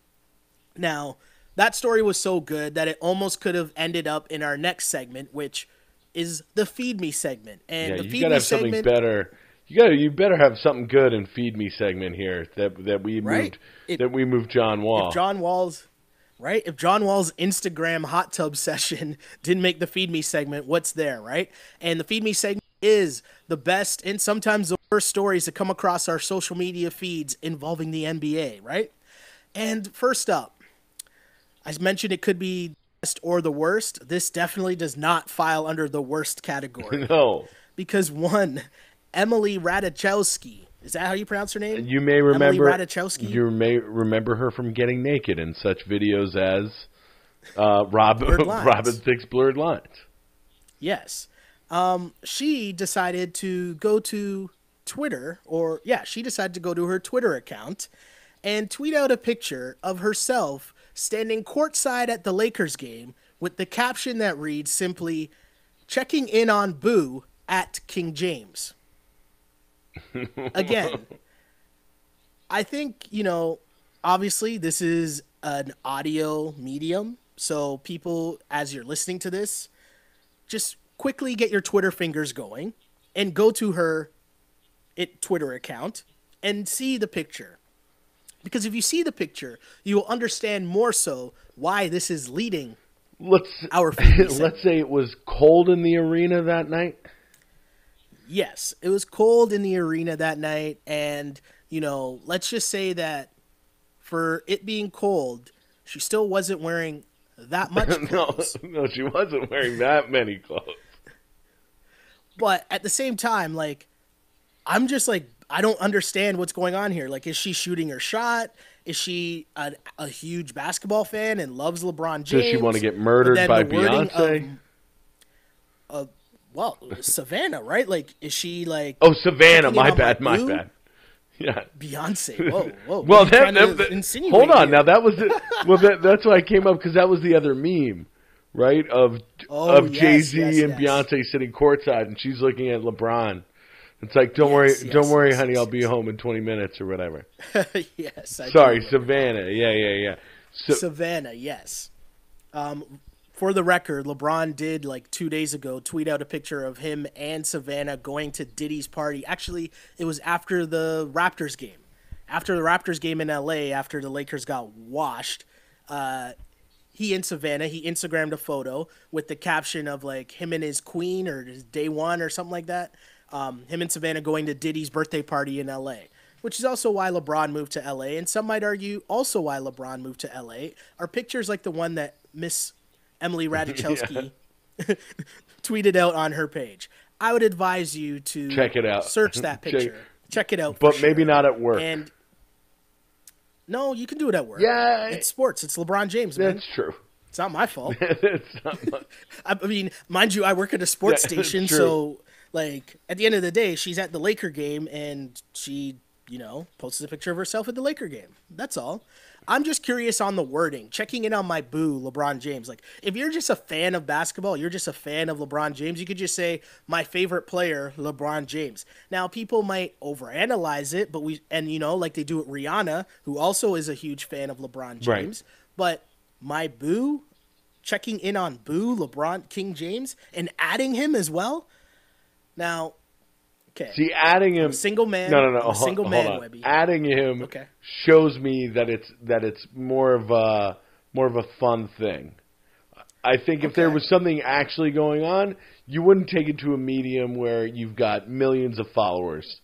Now, that story was so good that it almost could have ended up in our next segment, which is the Feed Me segment. And the you Feed gotta Me have segment, something better. You better have something good in Feed Me segment here that we right? moved John Wall. If John Wall's Instagram hot tub session didn't make the Feed Me segment, what's there, right? And the Feed Me segment is the best and sometimes the worst stories that come across our social media feeds involving the NBA, right? And first up, I mentioned it could be the best or the worst. This definitely does not file under the worst category. No. Because one, Emily Ratajkowski. Is that how you pronounce her name? You may remember Emily Ratajkowski? You may remember her from getting naked in such videos as Robin Thicke's Blurred Lines. Yes. She decided to go to Twitter, she decided to go to her Twitter account and tweet out a picture of herself standing courtside at the Lakers game with the caption that reads simply, "Checking in on Boo at King James." Again, I think, obviously this is an audio medium, so people, as you're listening to this, just quickly get your Twitter fingers going and go to her Twitter account and see the picture. Because if you see the picture, you will understand more so why this is leading our feed. Let's say it was cold in the arena that night. Yes, it was cold in the arena that night. And, let's just say that for it being cold, she still wasn't wearing that much clothes. No, she wasn't wearing that many clothes. But at the same time, I'm just I don't understand what's going on here. Is she shooting her shot? Is she a huge basketball fan and loves LeBron James? Does she want to get murdered by Beyonce? Savannah, right? Is she Oh, Savannah, my bad. Yeah. Beyonce, whoa. Well, hold on. Now that was that's why I came up, because that was the other meme, right? Of Jay-Z and Beyonce sitting courtside, and she's looking at LeBron. It's like, don't worry, honey, I'll be home in 20 minutes or whatever. Yes. Savannah. Yeah. Savannah, yes. For the record, LeBron did 2 days ago tweet out a picture of him and Savannah going to Diddy's party. Actually, it was after the Raptors game. After the Raptors game in LA, after the Lakers got washed, he and Savannah, he Instagrammed a photo with the caption of him and his queen or his day one or something like that. Him and Savannah going to Diddy's birthday party in LA, which is also why LeBron moved to LA. And some might argue also why LeBron moved to LA are pictures like the one that Miss Emily Ratajkowski tweeted out on her page. I would advise you to check it out. Search that picture. Check it out. But maybe not at work. And no, you can do it at work. Yeah. It's sports. It's LeBron James, man. That's true. It's not my fault. It's not my... I mean, mind you, I work at a sports station, so at the end of the day, she's at the Laker game and she, posts a picture of herself at the Laker game. That's all. I'm just curious on the wording. Checking in on my boo, LeBron James. If you're just a fan of basketball, you're just a fan of LeBron James, you could just say, my favorite player, LeBron James. Now, people might overanalyze it, but like they do with Rihanna, who also is a huge fan of LeBron James. Right. But my boo, checking in on boo, LeBron King James, and adding him as well? Now, okay. See, adding him, single man. No. Single man, Webby. Adding him shows me that it's more of a fun thing. I think if there was something actually going on, you wouldn't take it to a medium where you've got millions of followers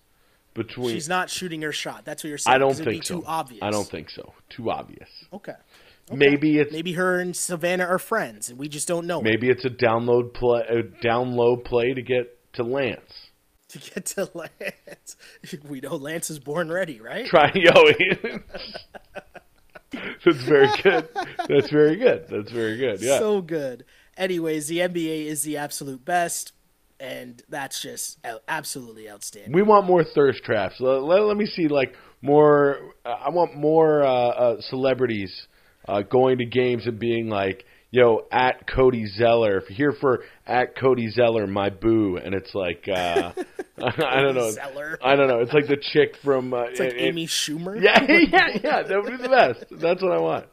between. She's not shooting her shot. That's what you're saying. I don't 'cause it'd think be so. Too obvious. I don't think so. Too obvious. Okay. Maybe her and Savannah are friends, and we just don't know. Maybe it's a down low play to get to Lance. To get to Lance, we know Lance is born ready, right? Try That's very good. That's very good. That's very good. Yeah. So good. Anyways, the NBA is the absolute best, and that's just absolutely outstanding. We want more thirst traps. Let me see, like, more. I want more celebrities going to games and being like, yo, at Cody Zeller. If you're here for at Cody Zeller, my boo. And it's like, I don't know. Zeller. I don't know. It's like the chick from. It's like Amy Schumer. Yeah. That would be the best. That's what I want.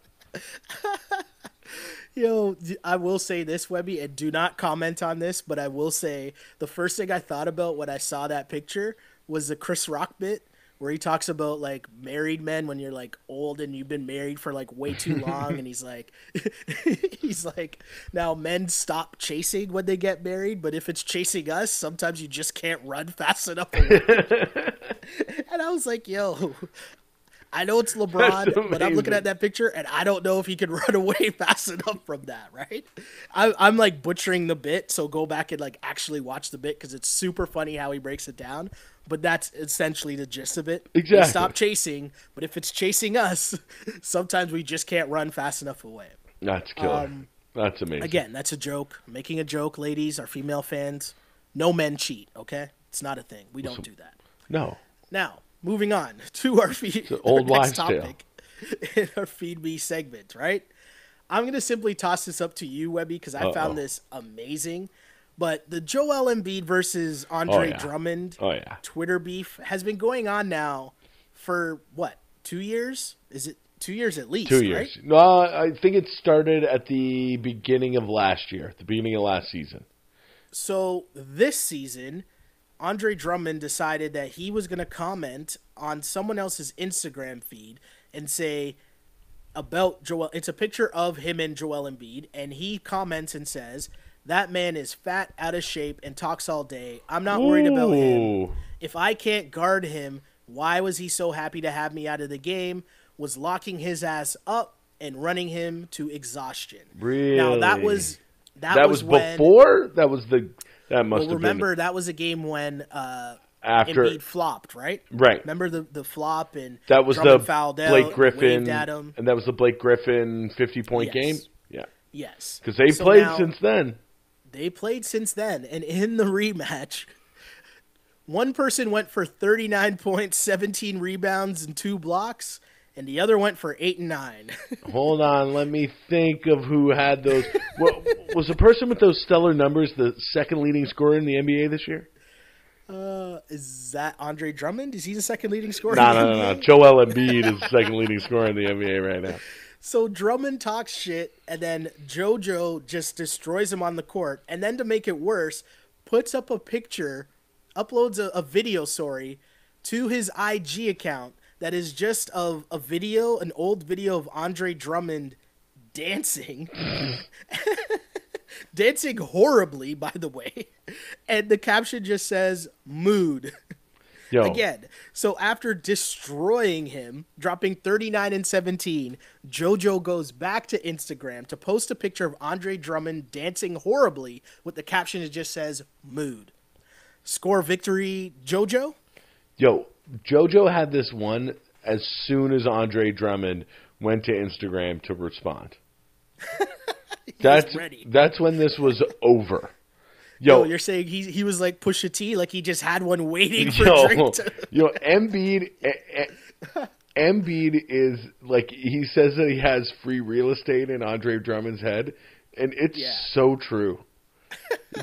Yo, I will say this, Webby, and do not comment on this, but I will say the first thing I thought about when I saw that picture was the Chris Rock bit where he talks about, like, married men when you're, like, old and you've been married for, like, way too long. And he's like, now men stop chasing when they get married, but if it's chasing us, sometimes you just can't run fast enough away. And I was like, yo, I know it's LeBron, but I'm looking at that picture, and I don't know if he can run away fast enough from that, right? I'm like butchering the bit, so go back and like actually watch the bit because it's super funny how he breaks it down. But that's essentially the gist of it. Exactly. They stop chasing, but if it's chasing us, sometimes we just can't run fast enough away. That's killer. That's amazing. Again, that's a joke. I'm making a joke, ladies, our female fans. No men cheat, okay? It's not a thing. We don't do that. No. Now, moving on to our old next wives' topic in our Feed Me segment, right? I'm going to simply toss this up to you, Webby, because I found this amazing. But the Joel Embiid versus Andre Drummond Twitter beef has been going on now for, what, 2 years? Is it 2 years at least, 2 years. Right? No, I think it started at the beginning of last year, the beginning of last season. So this season, Andre Drummond decided that he was going to comment on someone else's Instagram feed and say about Joel. It's a picture of him and Joel Embiid, and he comments and says, "That man is fat, out of shape, and talks all day. I'm not worried about him. If I can't guard him, why was he so happy to have me out of the game? Was locking his ass up and running him to exhaustion." Really? Now that was when, before. That must have remember been. that was a game when After Embiid flopped, right? Right. Remember the flop and that was Drummond the fouled Blake out, Griffin, waved at him. and that was the Blake Griffin 50-point game. Yeah. Yes. Because they played since then. They played since then, and in the rematch, one person went for 39 points, 17 rebounds, and 2 blocks, and the other went for 8 and 9. Hold on, let me think of who had those. Was the person with those stellar numbers the second leading scorer in the NBA this year? Is that Andre Drummond? Is he the second leading scorer? No. Joel Embiid is the second leading scorer in the NBA right now. So Drummond talks shit, and then JoJo just destroys him on the court. And then to make it worse, puts up a picture, uploads a video, to his IG account that is just of a video, an old video of Andre Drummond dancing. Dancing horribly, by the way. And the caption just says, "Mood." Yo. Again, so after destroying him, dropping 39 and 17, JoJo goes back to Instagram to post a picture of Andre Drummond dancing horribly with the caption that just says, "Mood." Score victory, JoJo? Yo, JoJo had this one as soon as Andre Drummond went to Instagram to respond. That's when this was over. Yo, you're saying he was like Pusha T, like he just had one waiting for a drink to... Embiid is like, he says that he has free real estate in Andre Drummond's head, and it's so true.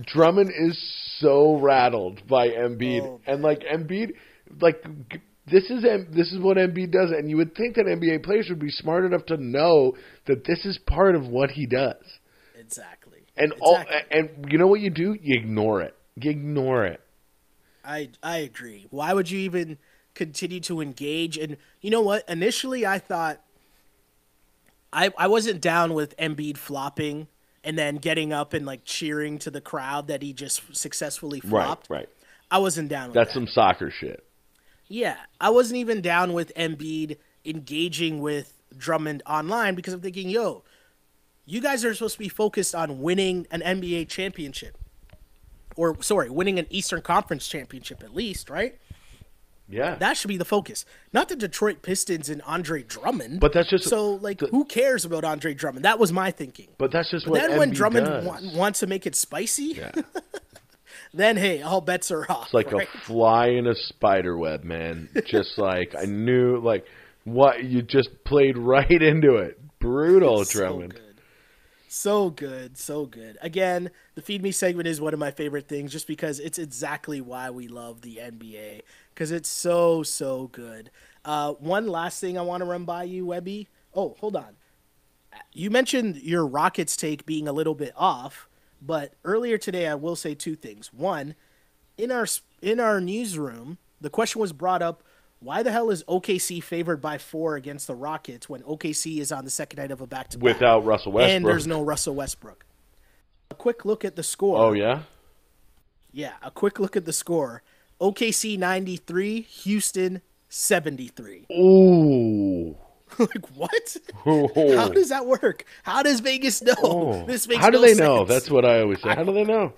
Drummond is so rattled by Embiid, and like Embiid, like this is what Embiid does, and you would think that NBA players would be smart enough to know that this is part of what he does. Exactly. And you know what you do? You ignore it. You ignore it. I agree. Why would you even continue to engage? And you know what? Initially, I thought I wasn't down with Embiid flopping and then getting up and like cheering to the crowd that he just successfully flopped. Right. I wasn't down with That's that. some soccer shit. Yeah, I wasn't even down with Embiid engaging with Drummond online because I'm thinking, yo, you guys are supposed to be focused on winning an NBA championship. Or, sorry, winning an Eastern Conference championship at least, right? Yeah. That should be the focus. Not the Detroit Pistons and Andre Drummond. But that's just... So, like, who cares about Andre Drummond? That was my thinking. But that's just But what then when Embiid Drummond does. wants to make it spicy, Yeah. then, hey, all bets are off. It's like right? a fly in a spider web, man. Just like, I knew, like, what, you just played right into it. Brutal, Drummond. So good, so good. Again, the Feed Me segment is one of my favorite things just because it's exactly why we love the NBA, because it's so, so good. One last thing I want to run by you, Webby. Oh, hold on. You mentioned your Rockets take being a little bit off, but earlier today I will say two things. One, in our newsroom, the question was brought up, why the hell is OKC favored by 4 against the Rockets when OKC is on the second night of a back-to-back? Without Russell Westbrook. And there's no Russell Westbrook. A quick look at the score. Oh, yeah? Yeah, a quick look at the score. OKC 93, Houston 73. Ooh. Like, what? Oh. How does that work? How does Vegas know? Oh. This makes How do no they sense. know? That's what I always say. How do they know?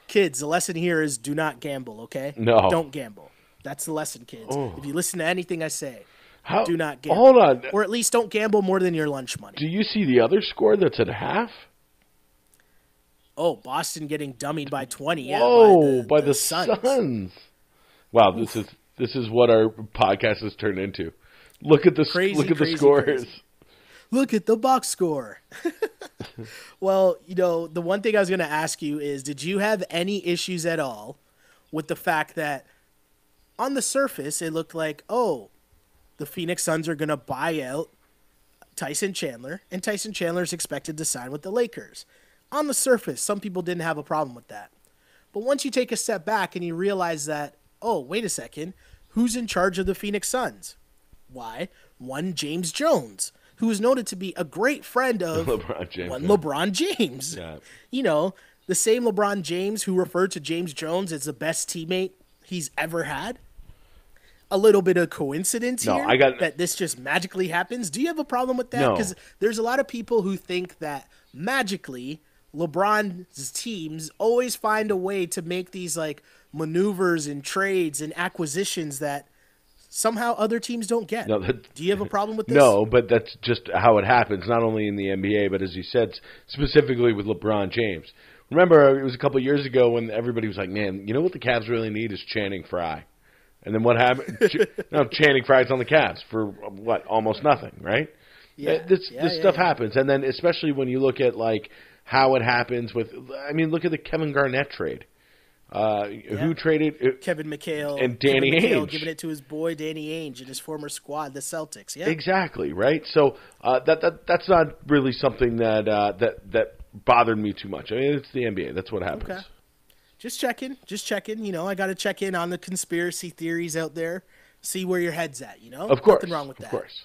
Kids, the lesson here is do not gamble, okay? No. Don't gamble. That's the lesson, kids. Oh. If you listen to anything I say, How? do not gamble. Hold on. Or at least don't gamble more than your lunch money. Do you see the other score that's at half? Oh, Boston getting dummied by 20. Yeah, Whoa, by the Suns. Suns. Wow, this is what our podcast has turned into. Look at the Crazy, scores. crazy. Look at the box score. Well, the one thing I was going to ask you is, did you have any issues at all with the fact that on the surface it looked like, oh, the Phoenix Suns are going to buy out Tyson Chandler, and Tyson Chandler is expected to sign with the Lakers. On the surface, some people didn't have a problem with that. But once you take a step back and you realize that, oh, wait a second, who's in charge of the Phoenix Suns? Why? One James Jones, who is noted to be a great friend of LeBron James. one LeBron James. Yeah. The same LeBron James who referred to James Jones as the best teammate he's ever had. A little bit of coincidence No, here that this just magically happens. Do you have a problem with that? No. Because there's a lot of people who think that magically LeBron's teams always find a way to make these like maneuvers and trades and acquisitions that somehow other teams don't get. No, Do you have a problem with this? No, but that's just how it happens, not only in the NBA, but as you said, specifically with LeBron James. Remember, it was a couple of years ago when everybody was like, man, you know what the Cavs really need is Channing Frye. And then what happened? Channing Frye's on the Cavs for, what, almost nothing, right? Yeah. This stuff happens. And then especially when you look at, like, how it happens with, I mean, look at the Kevin Garnett trade. Who traded? Kevin McHale. And Danny Ainge. Giving it to his boy Danny Ainge and his former squad, the Celtics. Yeah. Exactly, right? So that's not really something that bothered me too much. I mean, it's the NBA. That's what happens. Okay. Just checking. I got to check in on the conspiracy theories out there, see where your head's at, Of course. Nothing wrong with that. Of course.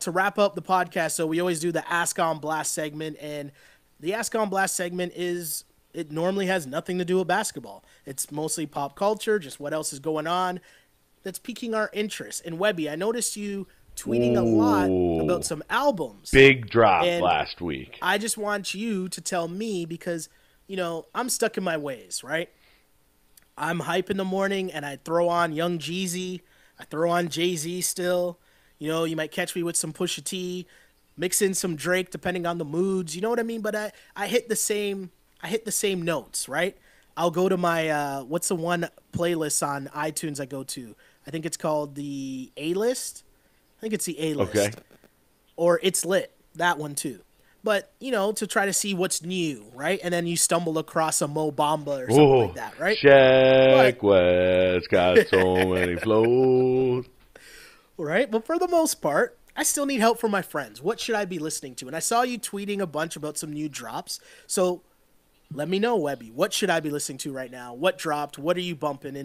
To wrap up the podcast, so we always do the Ask on Blast segment, and the Ask on Blast segment it normally has nothing to do with basketball. It's mostly pop culture, just what else is going on that's piquing our interest. And Webby, I noticed you tweeting a lot about some albums. Big drop And last week. I just want you to tell me because, I'm stuck in my ways, right? I'm hype in the morning and I throw on Young Jeezy. I throw on Jay-Z still. You might catch me with some Pusha T, mix in some Drake depending on the moods. You know what I mean? But I hit the same notes, right? I'll go to my what's the one playlist on iTunes I go to? I think it's called the A-list. I think it's the A-list. Okay. Or It's Lit, that one too. But, to try to see what's new, right? And then you stumble across a Mo Bamba or something like that, right? Shaq West got so many flows. Right? But for the most part, I still need help from my friends. What should I be listening to? And I saw you tweeting a bunch about some new drops. So let me know, Webby. What should I be listening to right now? What dropped? What are you bumping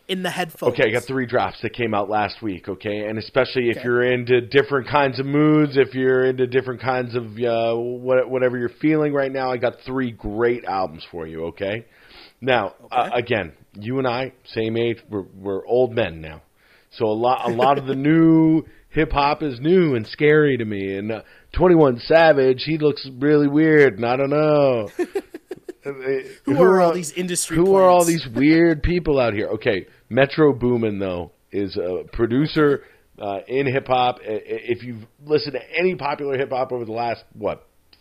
in the headphones? Okay, I got 3 drops that came out last week, okay? And especially if you're into different kinds of moods, if you're into different kinds of whatever you're feeling right now, I got 3 great albums for you, okay? Now, again, you and I, same age, we're old men now. So a lot of the new hip hop is new and scary to me. And 21 Savage, he looks really weird, and I don't know. Who are all these industry Who plants? are all these weird people out here? Okay, Metro Boomin, though, is a producer in hip hop. If you've listened to any popular hip hop over the last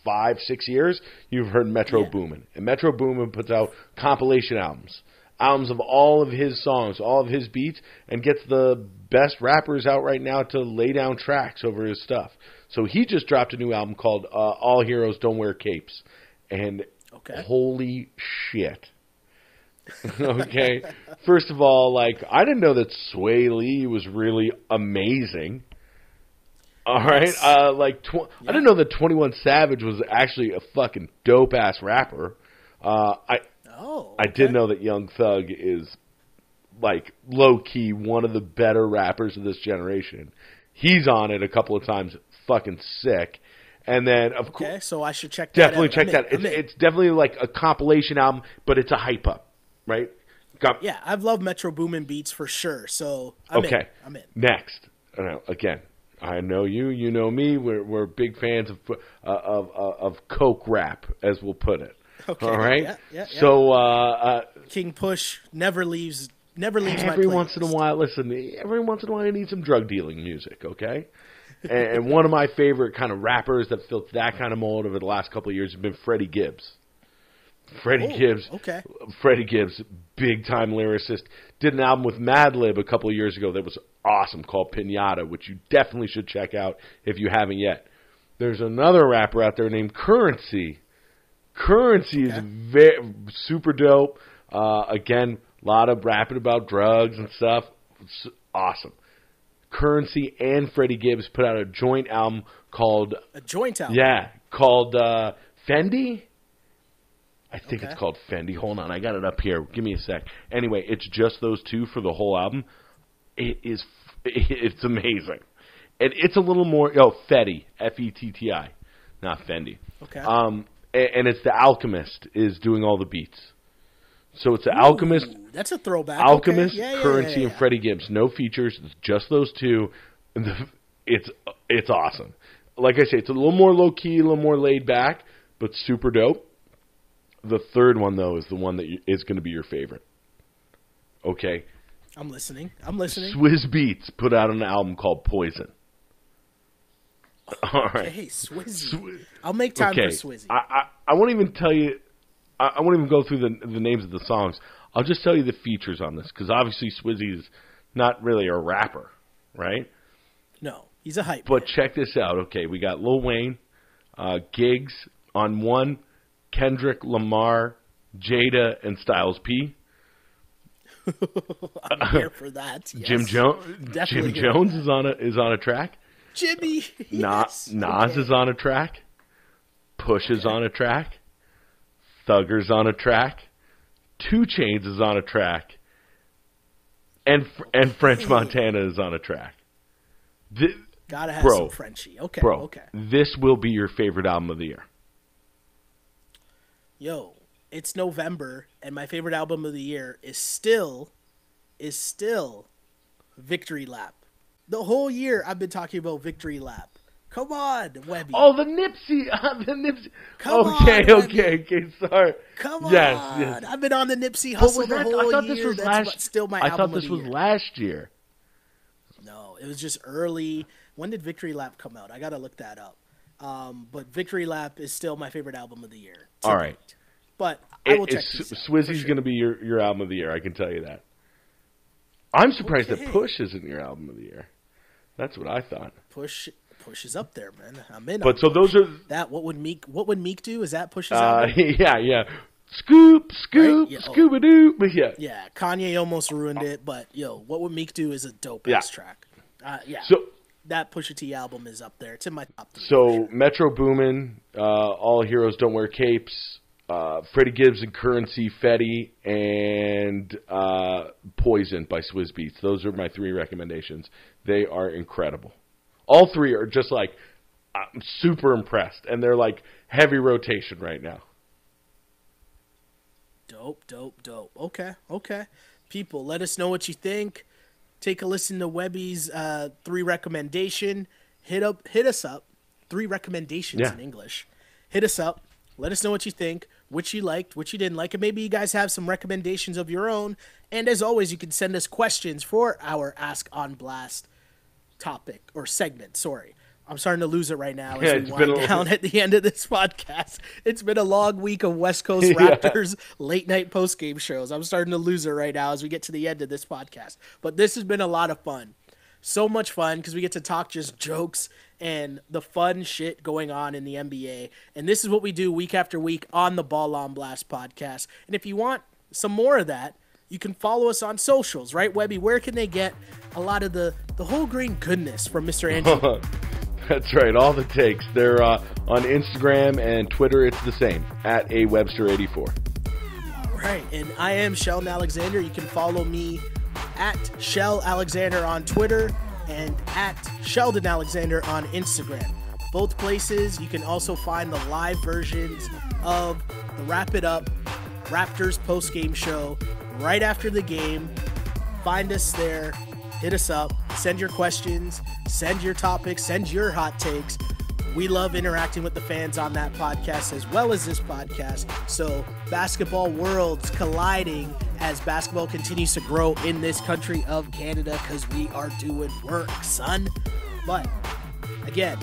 5-6 years, you've heard Metro Boomin. And Metro Boomin puts out compilation albums of all of his songs, all of his beats, and gets the best rappers out right now to lay down tracks over his stuff. So he just dropped a new album called All Heroes Don't Wear Capes. And holy shit. Okay. First of all, I didn't know that Sway Lee was really amazing. All right. I didn't know that 21 Savage was actually a fucking dope-ass rapper. I did know that Young Thug is, low-key one of the better rappers of this generation. He's on it a couple of times, fucking sick. And then, of course... Okay, so I should check that definitely out. Check that. It's definitely a compilation album, but it's a hype-up, right? Yeah, I've loved Metro Boomin beats for sure, so I'm in. Next. Again, I know you know me. We're big fans of coke rap, as we'll put it. Okay. All right. Yeah. So King Push never leaves my every playlist. once in a while, listen. Every once in a while, I need some drug dealing music. Okay. And one of my favorite kind of rappers that filled that kind of mold over the last couple of years has been Freddie Gibbs. Freddie Gibbs, big time lyricist, did an album with Madlib a couple of years ago that was awesome called Pinata, which you definitely should check out if you haven't yet. There's another rapper out there named Currency. Currency is super dope. Again, a lot of rapping about drugs and stuff. It's awesome. Currency and Freddie Gibbs put out a joint album called... A joint album? Yeah, called Fendi? I think it's called Fendi. Hold on, I got it up here. Give me a sec. Anyway, it's just those two for the whole album. It's amazing. And it's a little more... Fetty. F-E-T-T-I. Not Fendi. Okay. And it's The Alchemist is doing all the beats. So it's The Alchemist... That's a throwback. Alchemist, Currency, and Freddie Gibbs. No features. It's just those two. It's awesome. Like I say, it's a little more low-key, a little more laid back, but super dope. The third one, though, is the one that is going to be your favorite. Okay? I'm listening. Swizz Beatz put out an album called Poison. All right. Hey, Swizzy. I'll make time for Swizzy. I won't even tell you... I won't even go through the names of the songs. I'll just tell you the features on this, because obviously Swizzy is not really a rapper, right? No, he's a hype But man. check this out. Okay, we got Lil Wayne, Giggs on one, Kendrick Lamar, Jada, and Styles P. I'm here for that. Yes. Jim Jones is on a track. Jimmy. Nas is on a track. Push is on a track. Thugger's on a track. 2 Chainz is on a track. And French Montana is on a track. Gotta have some Frenchie. Okay. This will be your favorite album of the year. Yo, it's November, and my favorite album of the year is still Victory Lap. The whole year I've been talking about Victory Lap. Come on, Webby. Oh, the Nipsey. Come on, okay, sorry. Come on. Yes. I've been on the Nipsey hustle the whole I thought year. This was That's still my album I thought this of the was year. last year. No, it was just early. When did Victory Lap come out? I got to look that up. But Victory Lap is still my favorite album of the year. All right. But I will check these out, Swizzy's going to be your album of the year, I can tell you that. I'm surprised that Push isn't your album of the year. That's what I thought. Push is up there, man. I'm in. But so those are that. What would Meek do? Is that Push's album? Yeah. Scoop, right? Yeah, Scooby-Doo. Yeah, Kanye almost ruined it, but What Would Meek Do is a dope-ass track. So that Pusha T album is up there. It's in my top 3. So sure. Metro Boomin, All Heroes Don't Wear Capes, Freddie Gibbs and Currency, Fetty, and Poison by Swizz Beatz. Those are my 3 recommendations. They are incredible. All 3 are just I'm super impressed, and they're heavy rotation right now. Dope. Okay. People, let us know what you think. take a listen to Webby's 3 recommendation. Hit us up. 3 recommendations in English. Hit us up. Let us know what you think, which you liked, which you didn't like, and maybe you guys have some recommendations of your own. And as always, you can send us questions for our Ask on Blast topic or segment. Sorry. I'm starting to lose it right now as we wind down at the end of this podcast. It's been a long week of West Coast Raptors late night post-game shows. I'm starting to lose it right now as we get to the end of this podcast. But this has been a lot of fun. So much fun because we get to talk just jokes and the fun shit going on in the NBA. And this is what we do week after week on the Ball on Blast podcast. And if you want some more of that, you can follow us on socials, right, Webby? Where can they get a lot of the whole grain goodness from Mr. Andrew? That's right, all the takes. They're on Instagram and Twitter. It's the same, at awebster84. All right, and I am Sheldon Alexander. You can follow me at Shell Alexander on Twitter and at Sheldon Alexander on Instagram. Both places, you can also find the live versions of the Wrap It Up Raptors post-game show right after the game. Find us there. Hit us up. Send your questions. Send your topics. Send your hot takes. We love interacting with the fans on that podcast as well as this podcast. So basketball worlds colliding as basketball continues to grow in this country of Canada because we are doing work, son. But again,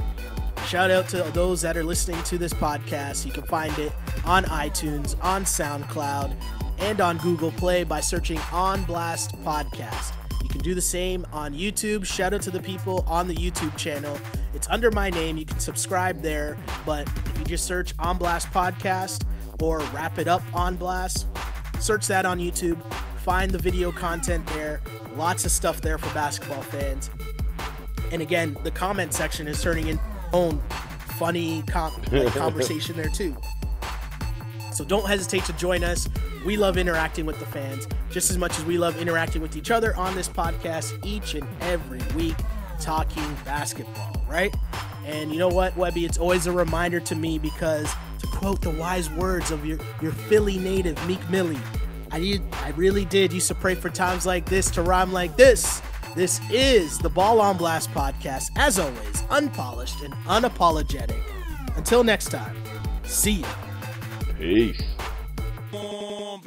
shout out to those that are listening to this podcast. You can find it on iTunes, on SoundCloud, and on Google Play by searching On Blast Podcast. You can do the same on YouTube. Shout out to the people on the YouTube channel. It's under my name. You can subscribe there. But if you just search On Blast Podcast or Wrap It Up On Blast, search that on YouTube. Find the video content there. Lots of stuff there for basketball fans. And again, the comment section is turning into its own funny conversation there too. So don't hesitate to join us. We love interacting with the fans just as much as we love interacting with each other on this podcast each and every week, talking basketball, right? And you know what, Webby? It's always a reminder to me because, to quote the wise words of your Philly native, Meek Millie, I really did used to pray for times like this to rhyme like this. This is the Ball on Blast podcast, as always, unpolished and unapologetic. Until next time, see ya. Peace. On